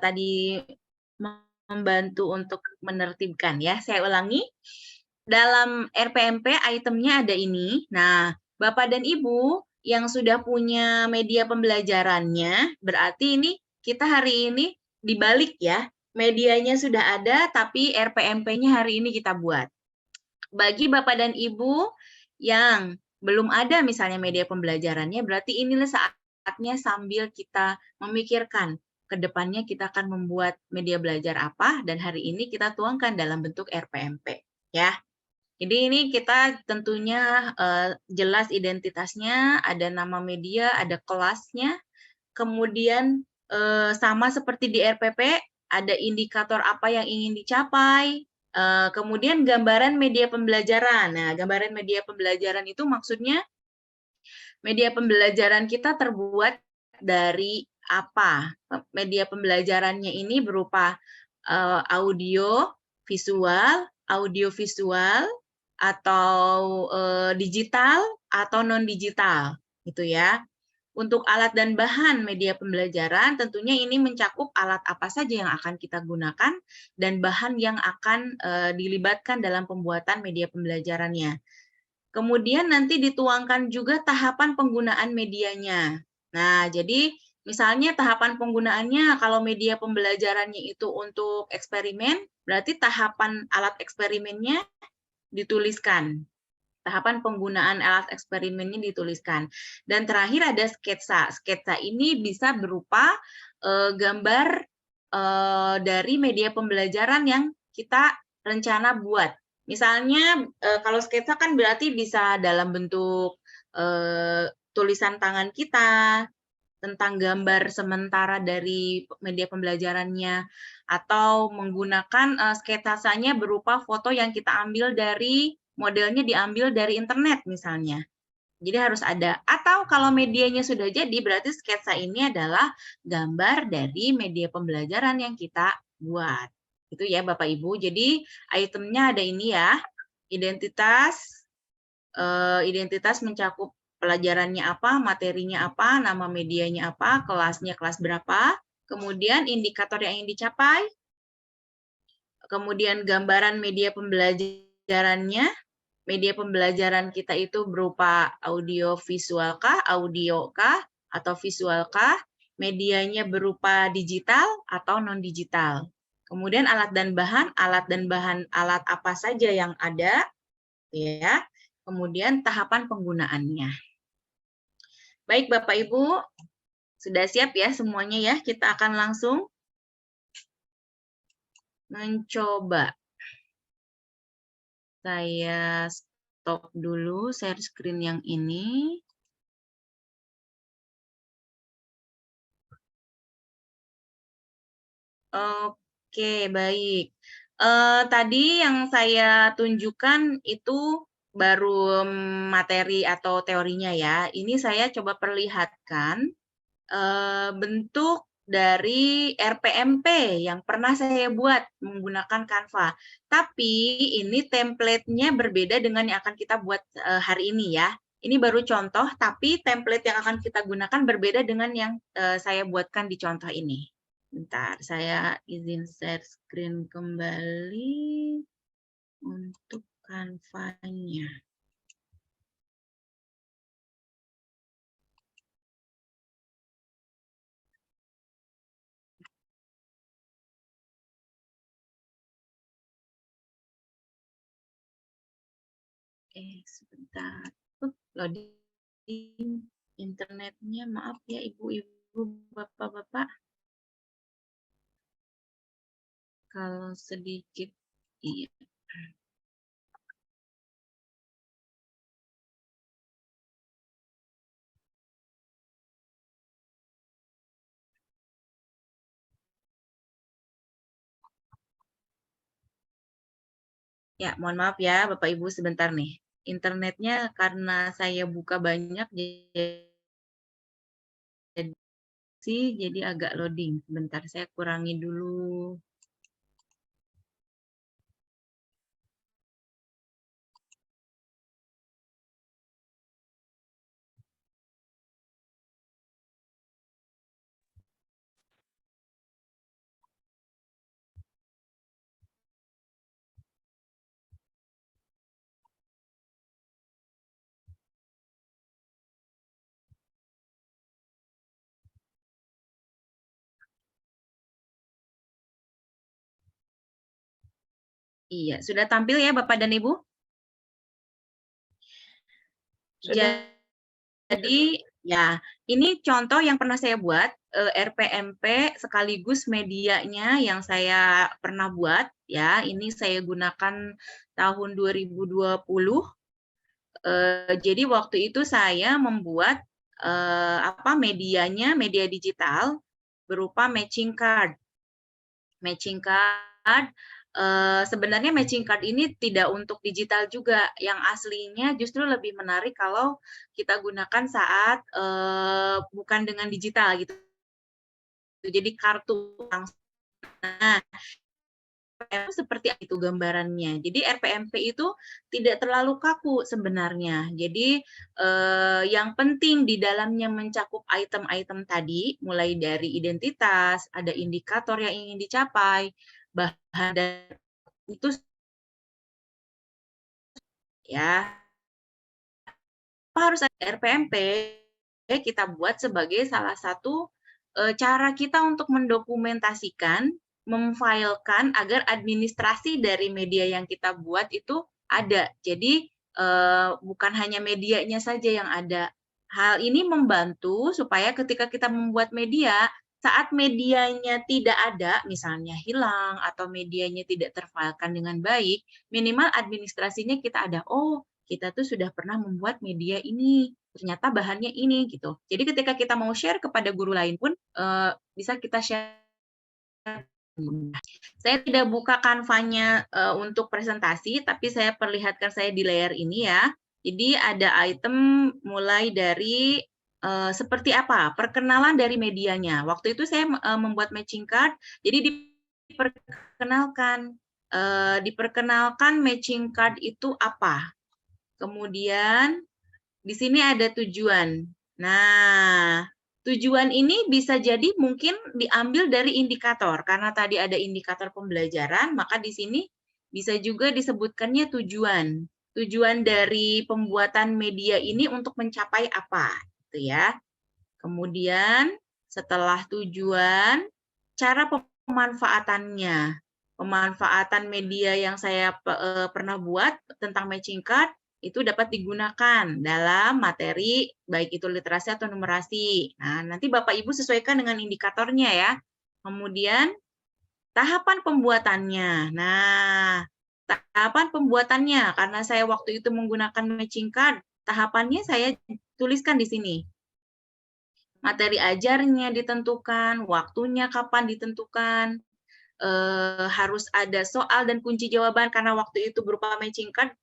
tadi membantu untuk menertibkan ya. Saya ulangi. Dalam RPMP itemnya ada ini. Nah, Bapak dan Ibu yang sudah punya media pembelajarannya, berarti ini kita hari ini dibalik ya. Medianya sudah ada, tapi RPMP-nya hari ini kita buat. Bagi Bapak dan Ibu yang belum ada misalnya media pembelajarannya, berarti inilah saatnya sambil kita memikirkan ke depannya kita akan membuat media belajar apa, dan hari ini kita tuangkan dalam bentuk RPMP. Ya. Jadi ini kita tentunya jelas identitasnya, ada nama media, ada kelasnya, kemudian sama seperti di RPP, ada indikator apa yang ingin dicapai, kemudian gambaran media pembelajaran. Nah, gambaran media pembelajaran itu maksudnya media pembelajaran kita terbuat dari apa? Media pembelajarannya ini berupa audio, visual, atau digital atau non-digital gitu ya. Untuk alat dan bahan media pembelajaran tentunya ini mencakup alat apa saja yang akan kita gunakan dan bahan yang akan dilibatkan dalam pembuatan media pembelajarannya. Kemudian nanti dituangkan juga tahapan penggunaan medianya. Nah, jadi misalnya tahapan penggunaannya kalau media pembelajarannya itu untuk eksperimen, berarti tahapan alat eksperimennya dituliskan. Tahapan penggunaan alat eksperimennya dituliskan. Dan terakhir ada sketsa. Sketsa ini bisa berupa gambar dari media pembelajaran yang kita rencana buat. Misalnya kalau sketsa kan berarti bisa dalam bentuk tulisan tangan kita, tentang gambar sementara dari media pembelajarannya, atau menggunakan sketsanya berupa foto yang kita ambil dari modelnya diambil dari internet misalnya. Jadi harus ada. Atau kalau medianya sudah jadi, berarti sketsa ini adalah gambar dari media pembelajaran yang kita buat. Itu ya Bapak Ibu. Jadi itemnya ada ini ya. Identitas. Identitas mencakup pelajarannya apa, materinya apa, nama medianya apa, kelasnya kelas berapa, kemudian indikator yang ingin dicapai, kemudian gambaran media pembelajarannya. Media pembelajaran kita itu berupa audio visual kah, audio kah, atau visual kah, medianya berupa digital atau non-digital. Kemudian alat dan bahan alat apa saja yang ada, ya. Kemudian tahapan penggunaannya. Baik Bapak Ibu, sudah siap ya semuanya ya? Kita akan langsung mencoba. Saya stop dulu share screen yang ini. Oke, baik. Tadi yang saya tunjukkan itu baru materi atau teorinya ya. Ini saya coba perlihatkan bentuk dari RPMP yang pernah saya buat menggunakan Canva. Tapi ini template-nya berbeda dengan yang akan kita buat hari ini ya. Ini baru contoh, tapi template yang akan kita gunakan berbeda dengan yang saya buatkan di contoh ini. Bentar, saya izin share screen kembali untuk Canva-nya. Sebentar. Loading internetnya, maaf ya ibu-ibu, bapak-bapak. Kalau sedikit, iya. Ya, mohon maaf ya Bapak Ibu sebentar nih. Internetnya karena saya buka banyak jadi agak loading. Sebentar saya kurangi dulu. Iya, sudah tampil ya Bapak dan Ibu? Sudah. Jadi ya, ini contoh yang pernah saya buat, RPMP sekaligus medianya yang saya pernah buat ya. Ini saya gunakan tahun 2020. Jadi waktu itu saya membuat medianya, media digital berupa matching card. Matching card sebenarnya matching card ini tidak untuk digital juga. Yang aslinya justru lebih menarik kalau kita gunakan saat bukan dengan digital gitu. Jadi kartu langsung. Nah, seperti itu gambarannya. Jadi RPMP itu tidak terlalu kaku sebenarnya. Jadi yang penting di dalamnya mencakup item-item tadi, mulai dari identitas, ada indikator yang ingin dicapai, bahan dan itu ya harus ada RPMP kita buat sebagai salah satu cara kita untuk mendokumentasikan, memfilekan agar administrasi dari media yang kita buat itu ada. Jadi bukan hanya medianya saja yang ada. Hal ini membantu supaya ketika kita membuat media, saat medianya tidak ada, misalnya hilang atau medianya tidak terfilekan dengan baik, minimal administrasinya kita ada. Oh, kita tuh sudah pernah membuat media ini, ternyata bahannya ini gitu. Jadi ketika kita mau share kepada guru lain pun bisa kita share. Saya tidak buka Canva-nya untuk presentasi, tapi saya perlihatkan saya di layar ini ya. Jadi ada item mulai dari seperti apa, perkenalan dari medianya. Waktu itu saya membuat matching card, jadi diperkenalkan matching card itu apa. Kemudian di sini ada tujuan. Nah, Tujuan ini bisa jadi mungkin diambil dari indikator, karena tadi ada indikator pembelajaran, maka di sini bisa juga disebutkannya tujuan. Tujuan dari pembuatan media ini untuk mencapai apa, gitu ya. Kemudian setelah tujuan, cara pemanfaatannya. Pemanfaatan media yang saya pernah buat tentang matching card itu dapat digunakan dalam materi, baik itu literasi atau numerasi. Nah, nanti Bapak Ibu sesuaikan dengan indikatornya ya. Kemudian, tahapan pembuatannya. Nah, tahapan pembuatannya, karena saya waktu itu menggunakan matching card, tahapannya saya tuliskan di sini. Materi ajarnya ditentukan, waktunya kapan ditentukan, harus ada soal dan kunci jawaban, karena waktu itu berupa matching card,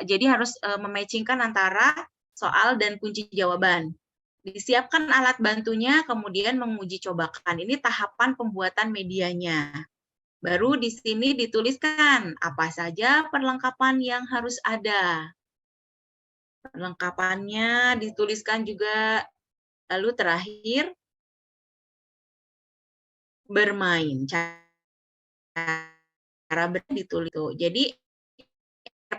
jadi harus mematchingkan antara soal dan kunci jawaban. Disiapkan alat bantunya, kemudian menguji cobakan. Ini tahapan pembuatan medianya. Baru di sini dituliskan apa saja perlengkapan yang harus ada. Perlengkapannya dituliskan juga. Lalu terakhir, bermain. Cara ditulis. Jadi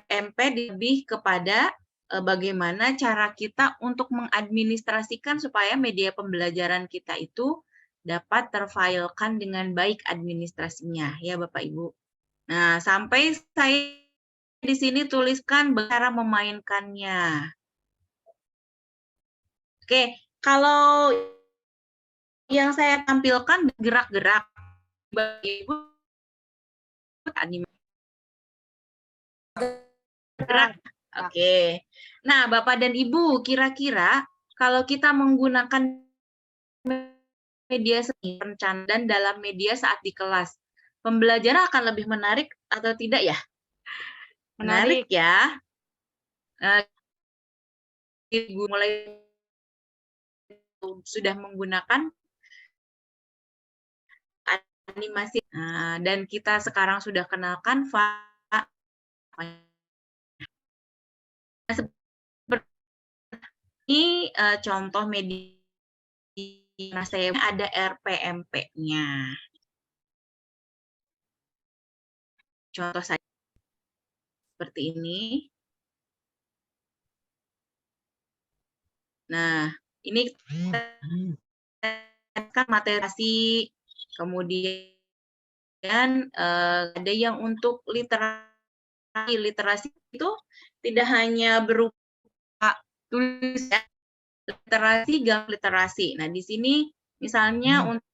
MP lebih kepada bagaimana cara kita untuk mengadministrasikan supaya media pembelajaran kita itu dapat terfilekan dengan baik administrasinya, ya Bapak Ibu. Nah, sampai saya di sini tuliskan cara memainkannya. Oke, kalau yang saya tampilkan gerak-gerak, Bapak Ibu, gerak. Oke. Nah, Bapak dan Ibu, kira-kira kalau kita menggunakan media seni dan dalam media saat di kelas, pembelajaran akan lebih menarik atau tidak ya? Menarik ya. Ibu mulai sudah menggunakan animasi. Dan kita sekarang sudah kenalkan ini contoh media. Nah, saya ada RPMP-nya. Contoh saja seperti ini. Nah, ini kan materi, kemudian ada yang untuk literasi itu tidak hanya berupa tulis ya, literasi, gambar literasi. Nah, di sini misalnya untuk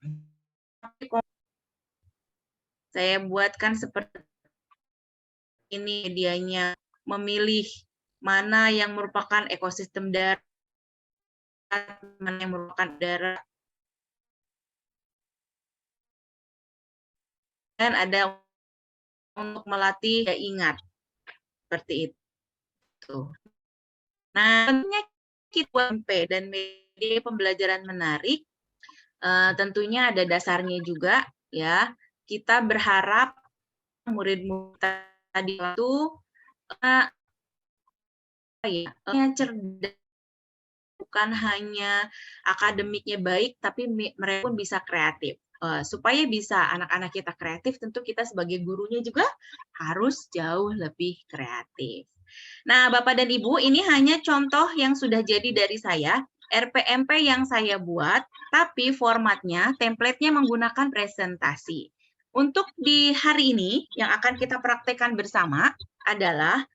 saya buatkan seperti ini medianya, memilih mana yang merupakan ekosistem darat, mana yang merupakan darat, dan ada untuk melatih ya ingat seperti itu. Nah, tentunya kita MP dan media pembelajaran menarik, tentunya ada dasarnya juga ya. Kita berharap murid-murid tadi itu cerdas, bukan hanya akademiknya baik, tapi mereka pun bisa kreatif. Supaya bisa anak-anak kita kreatif, tentu kita sebagai gurunya juga harus jauh lebih kreatif. Nah, Bapak dan Ibu, ini hanya contoh yang sudah jadi dari saya, RPMP yang saya buat, tapi formatnya, template-nya menggunakan presentasi. Untuk di hari ini, yang akan kita praktekkan bersama adalah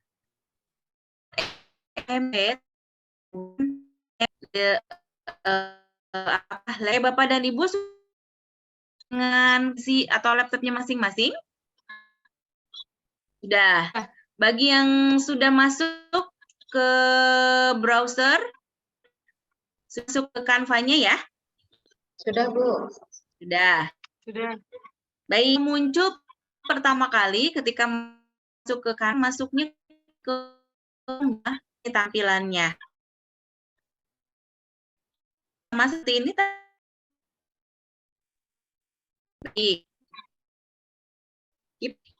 Bapak dan Ibu dengan atau laptopnya masing-masing? Sudah. Bagi yang sudah masuk ke browser, masuk ke Canva-nya ya? Sudah, Bu. Sudah. Sudah. Baik, muncul pertama kali ketika masuk ke Canva, masuknya ke tampilannya. Mas ini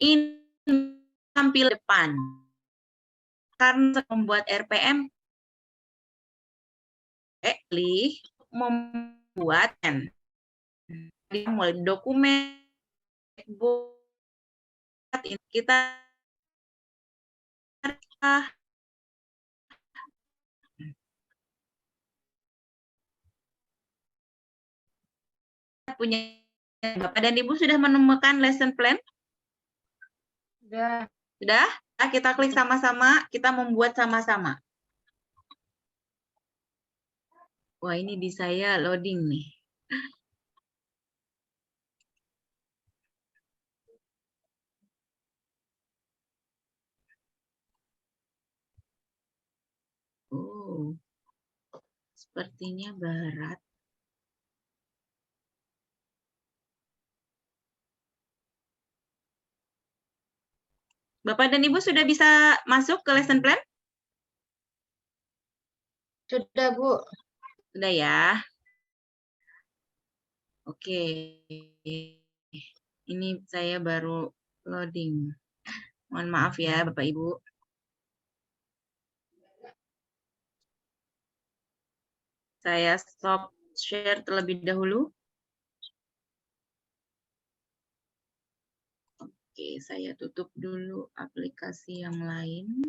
ini tampil depan. Karena membuat RPM membuat buat mulai dokumen buat kita punya Bapak dan Ibu sudah menemukan lesson plan? Sudah. Sudah? Nah, kita klik sama-sama, kita membuat sama-sama. Wah, ini di saya loading nih. Oh, sepertinya berat. Bapak dan Ibu sudah bisa masuk ke lesson plan? Sudah, Bu. Sudah ya. Oke. Ini saya baru loading. Mohon maaf ya, Bapak Ibu. Saya stop share terlebih dahulu. Oke, saya tutup dulu aplikasi yang lain.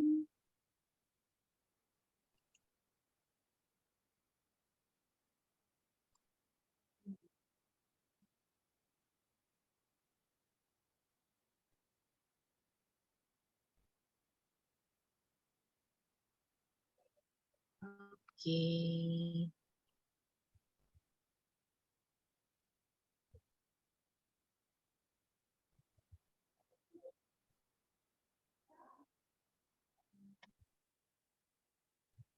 Oke.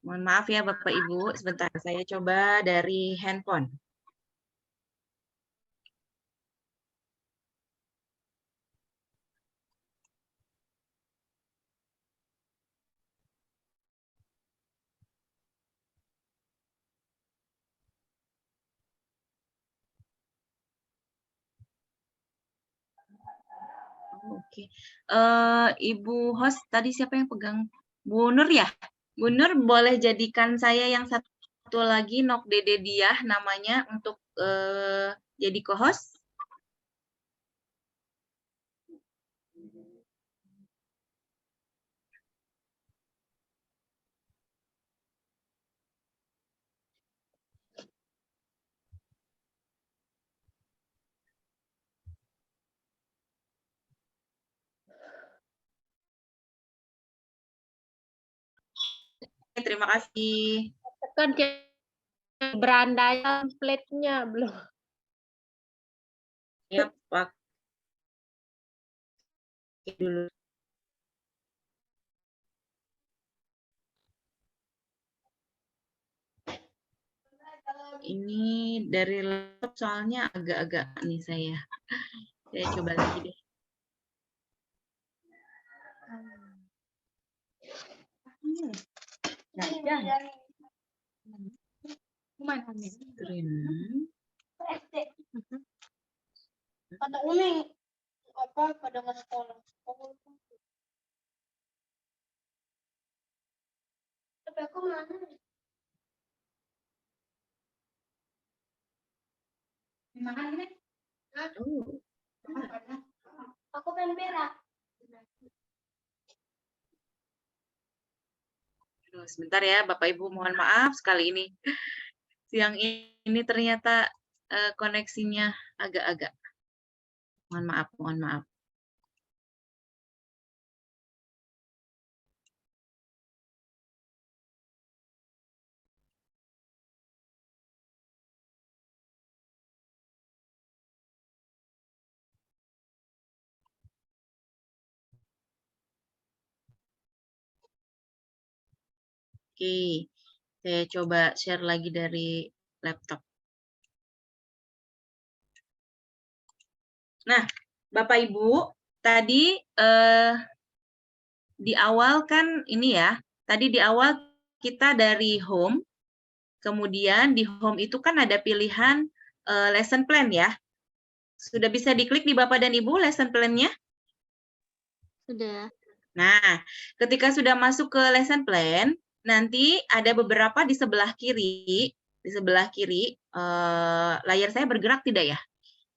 Mohon maaf ya Bapak Ibu, sebentar saya coba dari handphone. Oke. Ibu host tadi siapa yang pegang? Bu Nur ya? Bu Nur boleh jadikan saya yang satu lagi Nok Dede Diah namanya untuk jadi co-host? Terima kasih. Tekan berandanya template-nya belum. Ya, pakai dulu. Ini dari laptop soalnya agak-agak nih saya. Saya coba lagi deh. Screen. Kata Umi apa pada nggak sekolah. Tapi aku mana? Makan ini? Aku pengen berak. Sebentar ya Bapak Ibu, mohon maaf sekali ini. Siang ini ternyata koneksinya agak-agak. Mohon maaf, mohon maaf. Oke, saya coba share lagi dari laptop. Nah, Bapak Ibu, tadi di awal kan ini ya, tadi di awal kita dari home, kemudian di home itu kan ada pilihan lesson plan ya. Sudah bisa diklik di Bapak dan Ibu lesson plan-nya? Sudah. Nah, ketika sudah masuk ke lesson plan, nanti ada beberapa di sebelah kiri di sebelah kiri, layar saya bergerak tidak ya?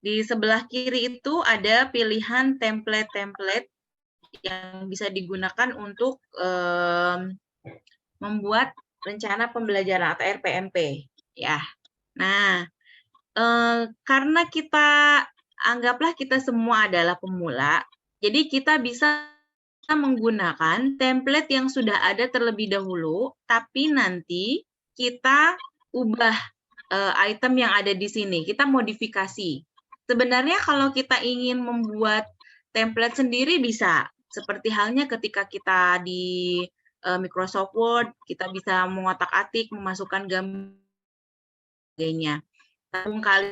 Di sebelah kiri itu ada pilihan template-template yang bisa digunakan untuk membuat rencana pembelajaran atau RPMP. Ya. Nah, karena anggaplah kita semua adalah pemula, jadi kita bisa menggunakan template yang sudah ada terlebih dahulu, tapi nanti kita ubah item yang ada di sini, kita modifikasi. Sebenarnya kalau kita ingin membuat template sendiri bisa, seperti halnya ketika kita di Microsoft Word, kita bisa mengotak-atik, memasukkan gambar, sebagainya. Kali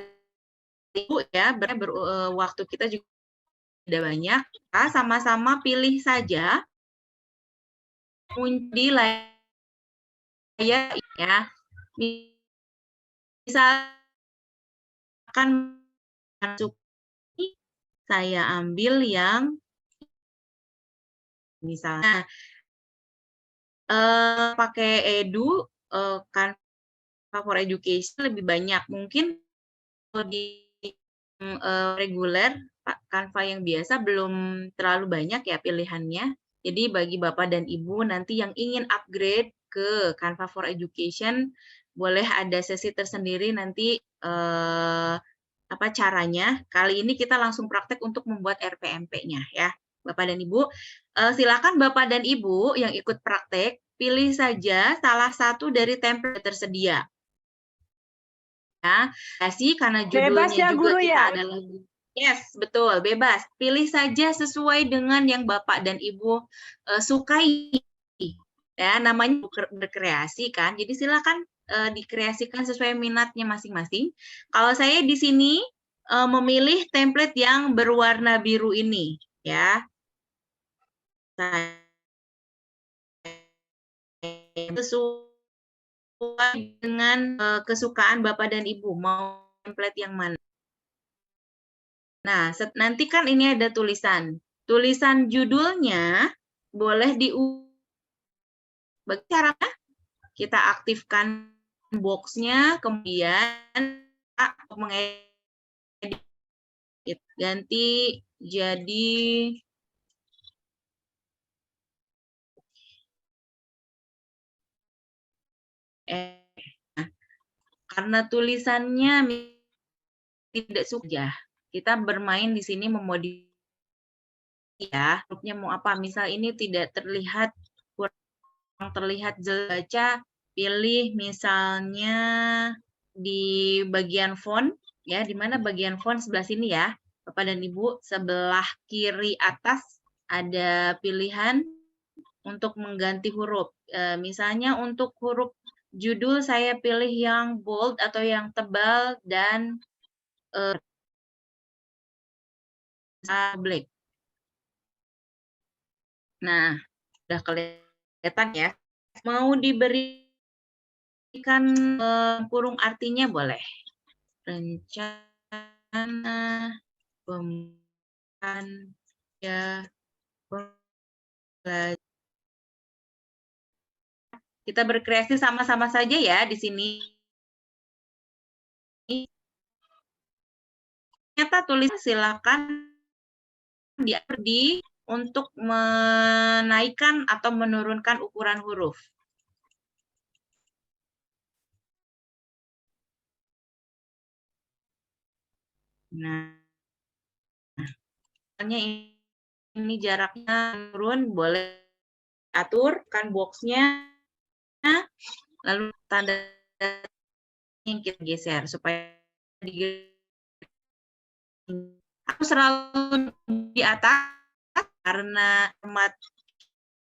ya, waktu kita juga tidak banyak, kita sama-sama pilih saja di layar ya. Misalkan saya ambil yang misalnya pakai Edu Canva for Education lebih banyak, mungkin di reguler Canva yang biasa belum terlalu banyak ya pilihannya. Jadi bagi Bapak dan Ibu nanti yang ingin upgrade ke Canva for Education, boleh ada sesi tersendiri nanti apa caranya. Kali ini kita langsung praktek untuk membuat RPMP-nya ya. Bapak dan Ibu, silakan Bapak dan Ibu yang ikut praktek, pilih saja salah satu dari template tersedia. Ya, karena judulnya Bebas ya, juga Guru, kita ya? adalah yes, betul, bebas. Pilih saja sesuai dengan yang Bapak dan Ibu sukai. Ya, namanya berkreasi kan. Jadi silakan dikreasikan sesuai minatnya masing-masing. Kalau saya di sini memilih template yang berwarna biru ini, ya. Sesuai dengan kesukaan Bapak dan Ibu, mau template yang mana. Nah, nanti kan ini ada tulisan. Tulisan judulnya boleh bagi caranya kita aktifkan box-nya, kemudian mengedit ganti jadi karena tulisannya tidak suka, kita bermain di sini memodifikasi ya, hurufnya mau apa? Misal ini tidak terlihat, kurang terlihat jelas baca, pilih misalnya di bagian font ya, di mana bagian font sebelah sini ya, Bapak dan Ibu, sebelah kiri atas ada pilihan untuk mengganti huruf. Misalnya untuk huruf judul saya pilih yang bold atau yang tebal dan black. Nah, udah kelihatan ya. Mau diberikan kurung artinya boleh. Rencana pembelajaran kita berkreasi sama-sama saja ya di sini. Ternyata tulis silakan di untuk menaikkan atau menurunkan ukuran huruf. Nah, ini jaraknya turun, boleh aturkan box-nya, lalu tanda yang kita geser supaya aku selalu di atas karena format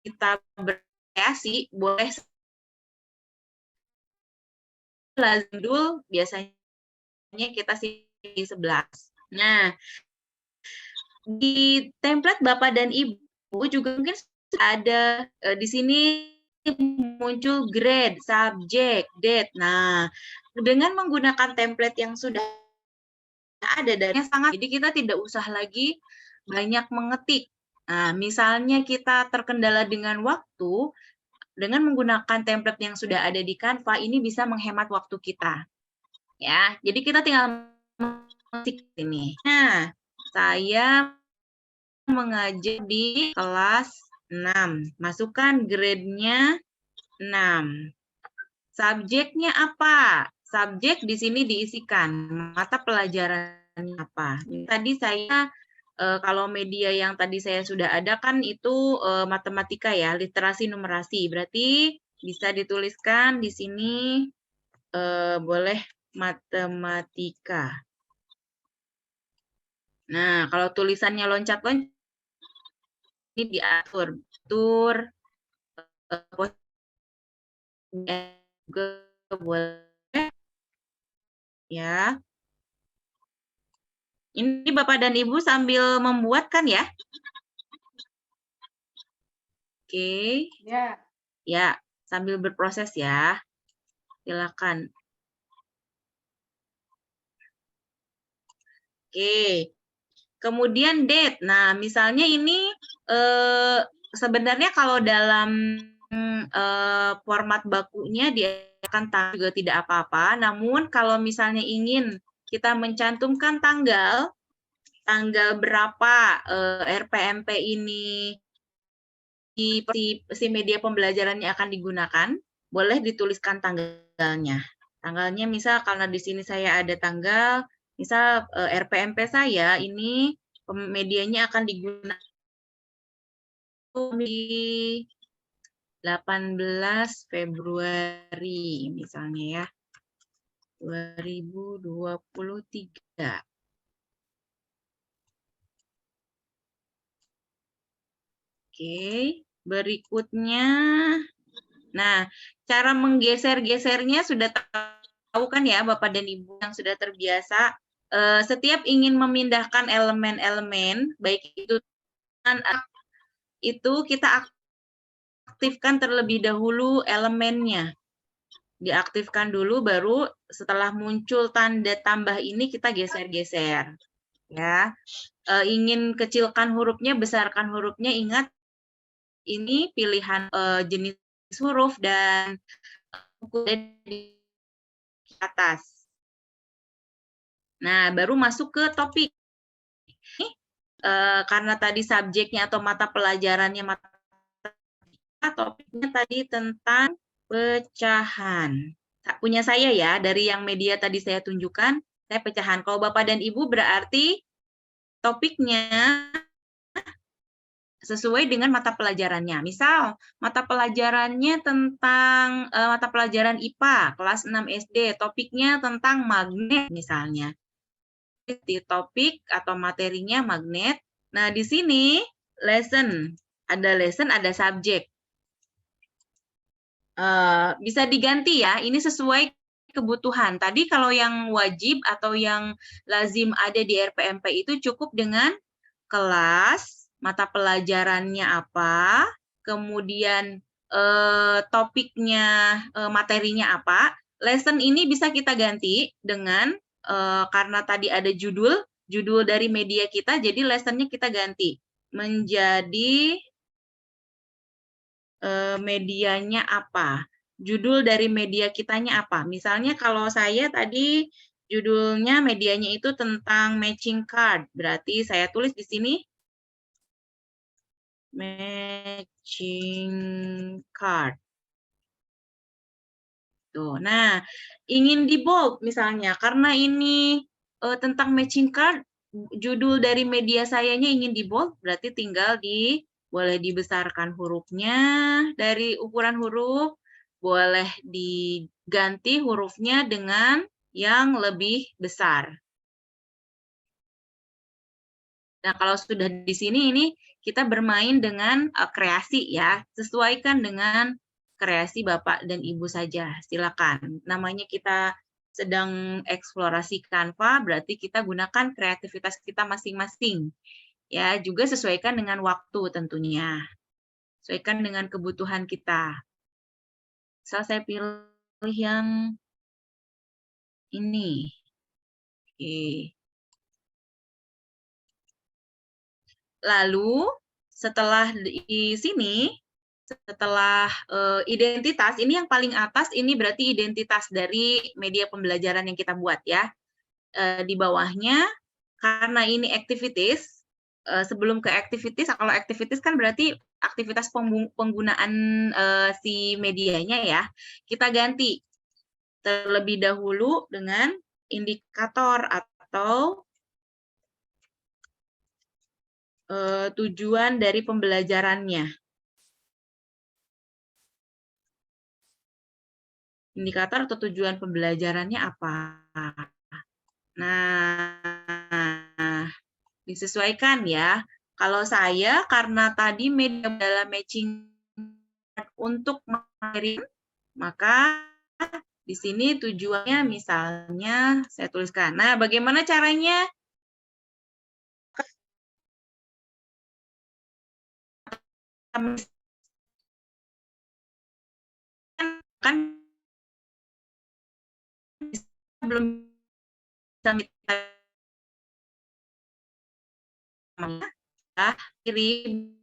kita berkreasi, boleh lazim dulu biasanya kita di 11. Nah, di template Bapak dan Ibu juga mungkin ada di sini muncul grade, subject, date. Nah, dengan menggunakan template yang sudah ada dan jadi kita tidak usah lagi banyak mengetik. Nah, misalnya kita terkendala dengan waktu, dengan menggunakan template yang sudah ada di Canva, ini bisa menghemat waktu kita. Ya, jadi kita tinggal mengetik ini. Nah, saya mengajar di kelas 6. Masukkan grade-nya 6. Subjeknya apa? Subjek di sini diisikan. Mata pelajarannya apa? Tadi saya kalau media yang tadi saya sudah ada kan itu matematika ya, literasi numerasi. Berarti bisa dituliskan di sini boleh matematika. Nah, kalau tulisannya loncat-loncat ini diatur, juga boleh ya. Ini Bapak dan Ibu sambil membuat kan ya? Oke. Ya. Ya, sambil berproses ya. Silakan. Oke. Kemudian date. Nah, misalnya ini sebenarnya kalau dalam format bakunya dia akan juga tidak apa-apa. Namun kalau misalnya ingin kita mencantumkan tanggal berapa RPMP ini si media pembelajarannya akan digunakan, boleh dituliskan tanggalnya. Tanggalnya misal karena di sini saya ada tanggal, misal RPMP saya ini medianya akan digunakan di 18 Februari misalnya ya. 2023. Oke, berikutnya. Nah, cara menggeser-gesernya sudah tahu kan ya Bapak dan Ibu yang sudah terbiasa. Setiap ingin memindahkan elemen-elemen, baik itu kita aktifkan terlebih dahulu elemennya. Diaktifkan dulu, baru setelah muncul tanda tambah ini kita geser-geser. Ya, ingin kecilkan hurufnya, besarkan hurufnya, ingat ini pilihan jenis huruf dan di atas. Nah, baru masuk ke topik. Karena tadi subjeknya atau mata pelajarannya topiknya tadi tentang pecahan. Punya saya ya, dari yang media tadi saya tunjukkan, saya pecahan. Kalau Bapak dan Ibu berarti topiknya sesuai dengan mata pelajarannya. Misal, mata pelajarannya tentang mata pelajaran IPA, kelas 6 SD, topiknya tentang magnet misalnya. Di topik atau materinya magnet. Nah, di sini lesson, ada subjek. Bisa diganti ya, ini sesuai kebutuhan. Tadi kalau yang wajib atau yang lazim ada di RPMP itu cukup dengan kelas, mata pelajarannya apa, kemudian topiknya, materinya apa. Lesson ini bisa kita ganti dengan, karena tadi ada judul dari media kita, jadi lessonnya kita ganti menjadi medianya apa, judul dari media kitanya apa. Misalnya kalau saya tadi judulnya medianya itu tentang matching card, berarti saya tulis di sini matching card. Tuh. Nah, ingin di bold misalnya karena ini tentang matching card, judul dari media sayanya ingin di bold, berarti tinggal boleh dibesarkan hurufnya dari ukuran huruf, boleh diganti hurufnya dengan yang lebih besar. Nah, kalau sudah di sini ini kita bermain dengan kreasi ya, sesuaikan dengan kreasi Bapak dan Ibu saja, silakan. Namanya kita sedang eksplorasi Canva, berarti kita gunakan kreativitas kita masing-masing. Ya, juga sesuaikan dengan waktu tentunya. Sesuaikan dengan kebutuhan kita. Misal saya pilih yang ini. Oke. Lalu setelah di sini setelah identitas, ini yang paling atas, ini berarti identitas dari media pembelajaran yang kita buat ya. Di bawahnya, karena ini activities, sebelum ke activities, kalau activities kan berarti aktivitas penggunaan si medianya ya, kita ganti terlebih dahulu dengan indikator atau tujuan dari pembelajarannya. Indikator atau tujuan pembelajarannya apa? Nah, disesuaikan ya. Kalau saya, karena tadi media dalam matching untuk mengirim, maka di sini tujuannya misalnya saya tuliskan. Nah, bagaimana caranya? Kan belum bisa kirim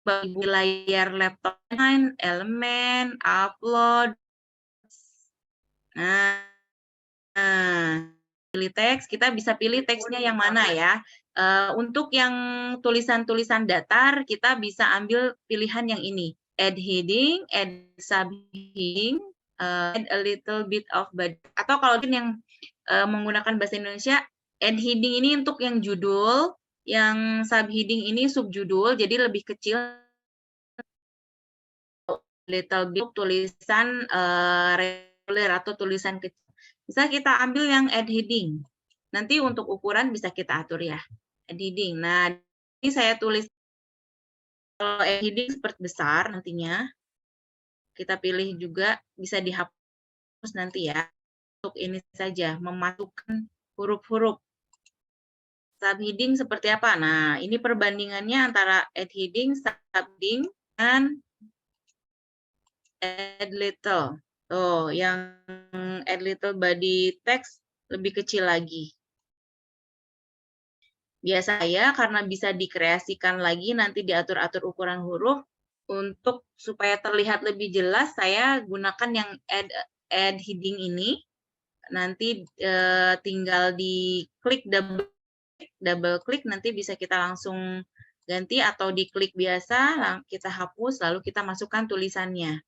bagi layar laptop, elemen, upload. Nah, pilih teks, kita bisa pilih teksnya yang mana ya. Untuk yang tulisan-tulisan datar, kita bisa ambil pilihan yang ini. Add heading, add subheading, add a little bit of body. Atau kalau yang menggunakan bahasa Indonesia, add heading ini untuk yang judul, yang subheading ini subjudul, jadi lebih kecil. Little bit tulisan reguler atau tulisan kecil. Bisa kita ambil yang add heading. Nanti untuk ukuran bisa kita atur ya. Add heading. Nah, ini saya tulis kalau add heading seperti besar nantinya. Kita pilih juga bisa dihapus nanti ya. Untuk ini saja, memasukkan huruf-huruf. Subheading seperti apa? Nah, ini perbandingannya antara add heading, subheading, dan add little. Tuh, yang add little body text lebih kecil lagi. Biasanya karena bisa dikreasikan lagi, nanti diatur-atur ukuran huruf, untuk supaya terlihat lebih jelas, saya gunakan yang add heading ini. Nanti tinggal diklik double klik, nanti bisa kita langsung ganti, atau diklik biasa, kita hapus, lalu kita masukkan tulisannya.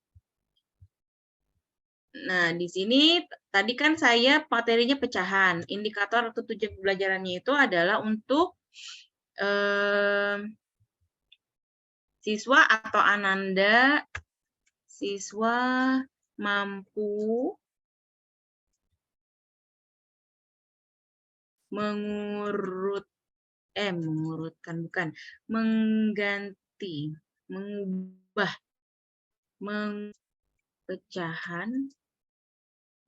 Nah, di sini tadi kan saya materinya pecahan. Indikator atau tujuan pembelajarannya itu adalah untuk siswa atau ananda, siswa mampu mengganti, mengubah pecahan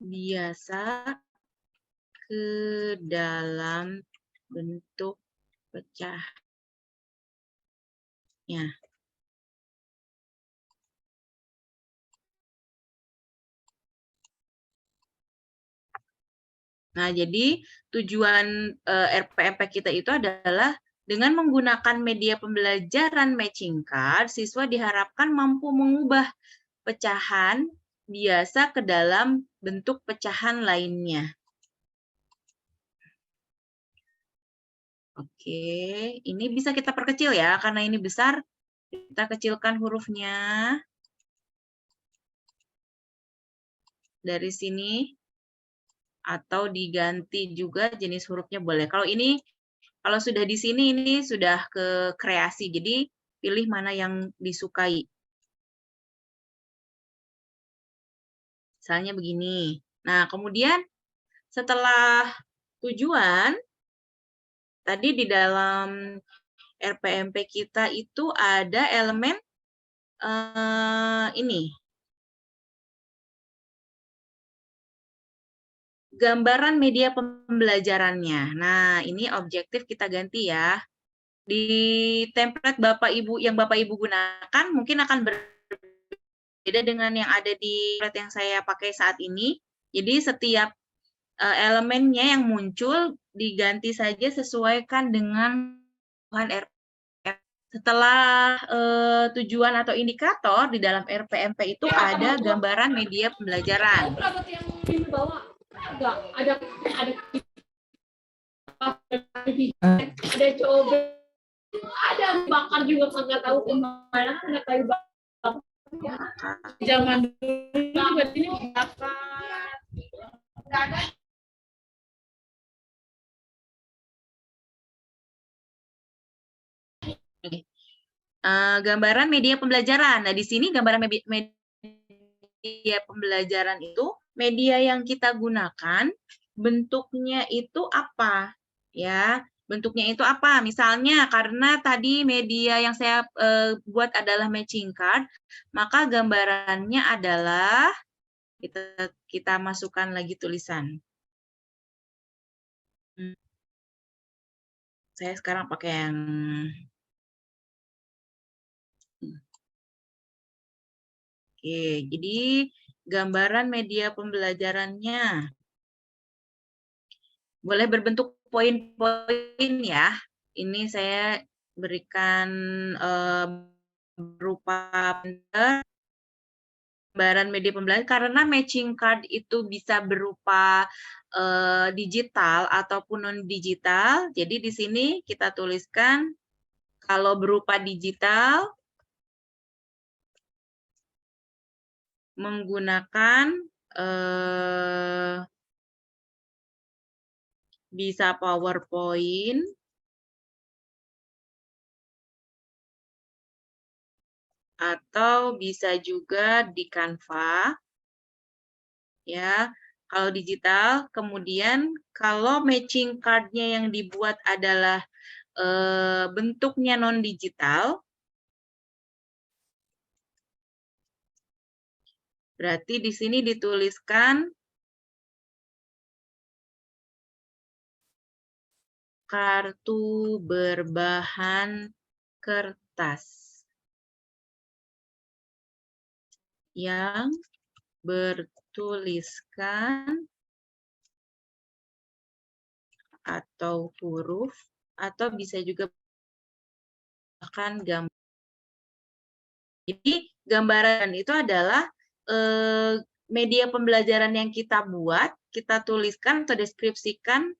biasa ke dalam bentuk pecahnya. Nah, jadi tujuan RPMP kita itu adalah dengan menggunakan media pembelajaran matching card, siswa diharapkan mampu mengubah pecahan biasa ke dalam bentuk pecahan lainnya. Oke, ini bisa kita perkecil ya, karena ini besar, kita kecilkan hurufnya. Dari sini, atau diganti juga jenis hurufnya boleh. Kalau ini, kalau sudah di sini, ini sudah ke kreasi, jadi pilih mana yang disukai. Misalnya begini. Nah, kemudian setelah tujuan, tadi di dalam RPMP kita itu ada elemen ini. Gambaran media pembelajarannya. Nah, ini objektif kita ganti ya. Di template Bapak Ibu yang Bapak Ibu gunakan mungkin akan berbeda dengan yang ada di template yang saya pakai saat ini. Jadi setiap elemennya yang muncul diganti saja sesuaikan dengan RPMP Setelah tujuan atau indikator di dalam RPMP itu ada gambaran media pembelajaran. Ada coba, ada bakar juga nggak tahu kemana, nggak tahu bakar. Zaman dulu juga ini bakar. Gambaran media pembelajaran. Nah, di sini gambaran media pembelajaran itu media yang kita gunakan bentuknya itu apa? Ya, bentuknya itu apa? Misalnya karena tadi media yang saya buat adalah matching card, maka gambarannya adalah kita masukkan lagi tulisan. Saya sekarang pakai yang Oke, jadi gambaran media pembelajarannya boleh berbentuk poin-poin ya. Ini saya berikan berupa gambaran media pembelajaran karena matching card itu bisa berupa digital ataupun non digital. Jadi di sini kita tuliskan kalau berupa digital menggunakan bisa PowerPoint atau bisa juga di Canva. Ya, kalau digital, kemudian kalau matching card-nya yang dibuat adalah bentuknya non digital, berarti di sini dituliskan kartu berbahan kertas yang bertuliskan atau huruf atau bisa juga bahkan gambar. Jadi gambaran itu adalah media pembelajaran yang kita buat, kita tuliskan atau deskripsikan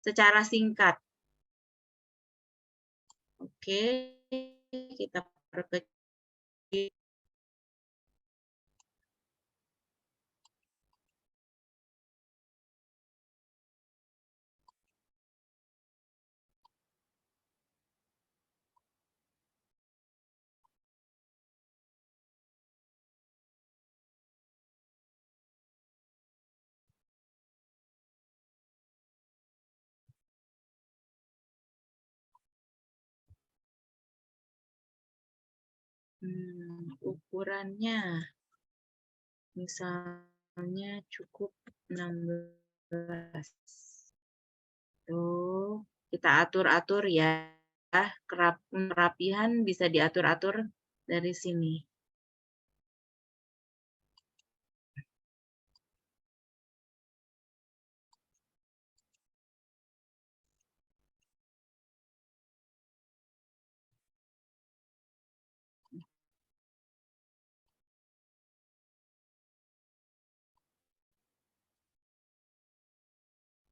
secara singkat. Oke, kita perkecil. Ukurannya misalnya cukup 16. Tuh, kita atur-atur ya. Kerapihan bisa diatur-atur dari sini.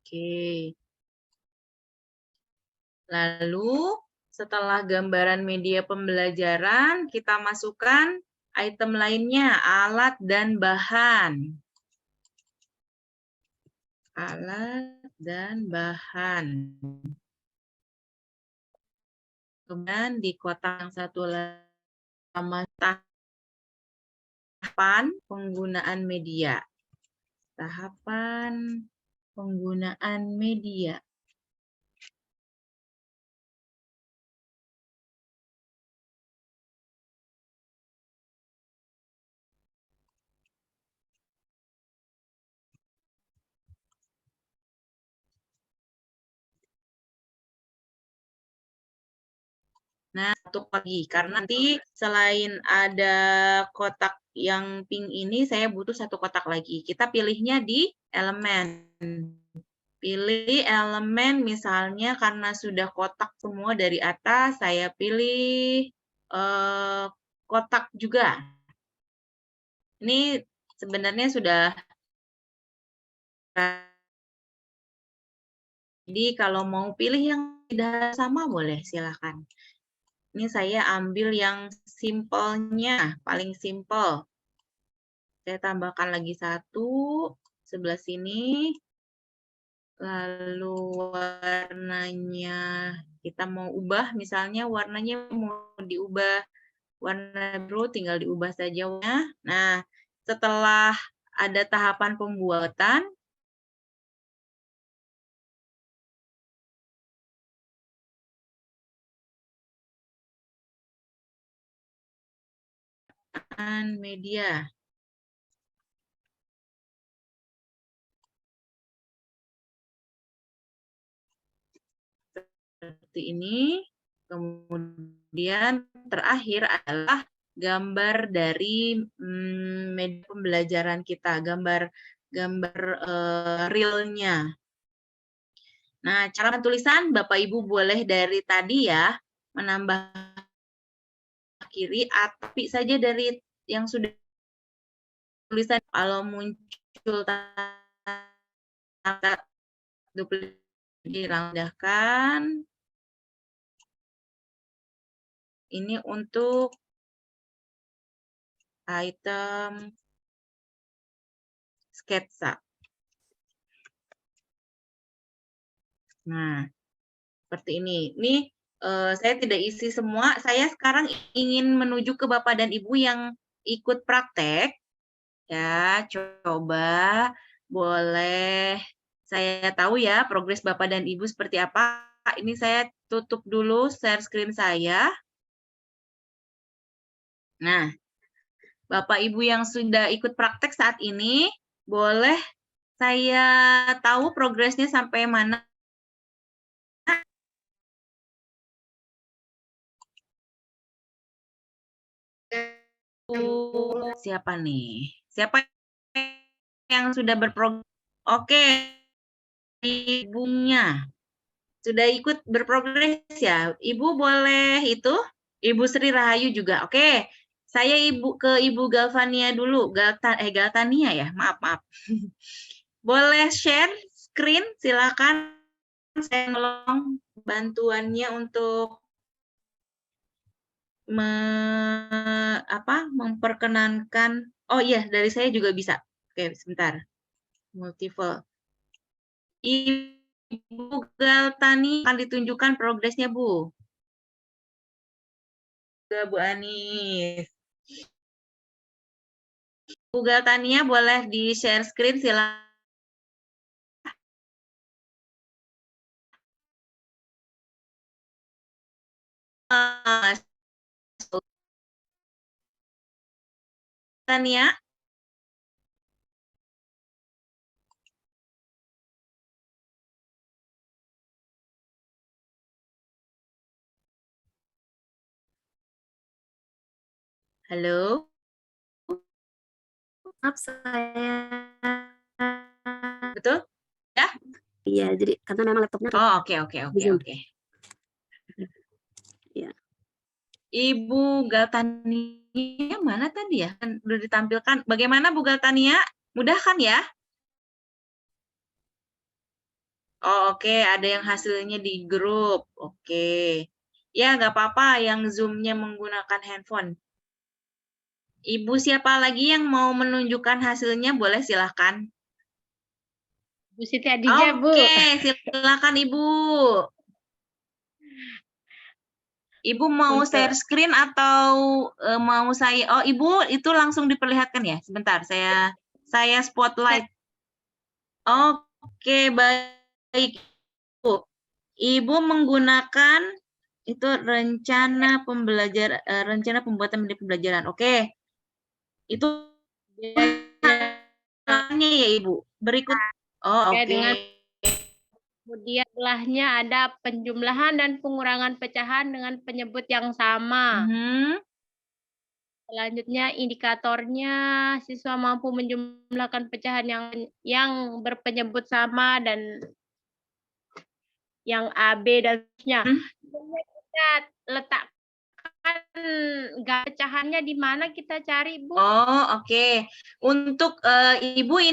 Oke. Lalu setelah gambaran media pembelajaran, kita masukkan item lainnya, alat dan bahan. Alat dan bahan. Kemudian di kotak yang satu lama tahapan penggunaan media. Tahapan penggunaan media. Nah, satu lagi, karena nanti selain ada kotak yang pink ini, saya butuh satu kotak lagi. Kita pilihnya di elemen. Pilih elemen misalnya karena sudah kotak semua dari atas, saya pilih kotak juga. Ini sebenarnya sudah. Jadi kalau mau pilih yang tidak sama boleh, silakan. Ini saya ambil yang simpelnya, paling simpel. Saya tambahkan lagi 1 sebelah sini. Lalu warnanya kita mau ubah, misalnya warnanya mau diubah warna biru, tinggal diubah saja. Nah, setelah ada tahapan pembuatan, media. Seperti ini. Kemudian terakhir adalah gambar dari media pembelajaran kita, gambar realnya. Nah, cara tulisan Bapak Ibu boleh dari tadi ya, menambah kiri, tapi saja dari yang sudah tulisan. Kalau muncul tanda duplik direndahkan. Ini untuk item sketsa. Nah, seperti ini. Ini saya tidak isi semua. Saya sekarang ingin menuju ke Bapak dan Ibu yang ikut praktek. Ya, coba boleh saya tahu ya progres Bapak dan Ibu seperti apa. Ini saya tutup dulu share screen saya. Nah, Bapak Ibu yang sudah ikut praktek saat ini, boleh saya tahu progresnya sampai mana? Siapa nih? Siapa yang sudah berprogres? Oke, ibunya sudah ikut berprogres ya. Ibu boleh itu? Ibu Sri Rahayu juga. Oke, saya ke Ibu Galvania dulu. Galtania ya, maaf. Boleh share screen, silakan. Saya tolong bantuannya untuk memperkenankan. Oh iya, dari saya juga bisa. Oke, sebentar. Multiple. Ibu Galtani akan ditunjukkan progresnya, Bu. Bu Anis. Bu Galtania boleh di-share screen, silakan. Tania. Halo. Maaf saya. Betul? Ya? Iya, jadi karena memang laptopnya. Oh, oke. Ya. Ibu Galtania mana tadi ya? Kan udah ditampilkan. Bagaimana Bu Galtania? Mudah kan ya? Oh, oke. Ada yang hasilnya di grup. Oke. Ya, nggak apa-apa yang Zoom-nya menggunakan handphone. Ibu siapa lagi yang mau menunjukkan hasilnya? Boleh silahkan. Bu Siti Adija, Bu. Oke, silakan Ibu. Ibu mau share screen atau mau saya? Oh, Ibu itu langsung diperlihatkan ya. Sebentar, saya spotlight. Oke, baik. Ibu menggunakan itu rencana pembuatan media pembelajaran. Oke. Itu ya, Ibu. Berikut. Oh, oke. Kemudian sebelahnya ada penjumlahan dan pengurangan pecahan dengan penyebut yang sama. Selanjutnya indikatornya siswa mampu menjumlahkan pecahan yang berpenyebut sama dan yang A, B dan seterusnya. Hmm. Kita letakkan pecahannya di mana kita cari, Bu? Oh, oke. Untuk Ibu ini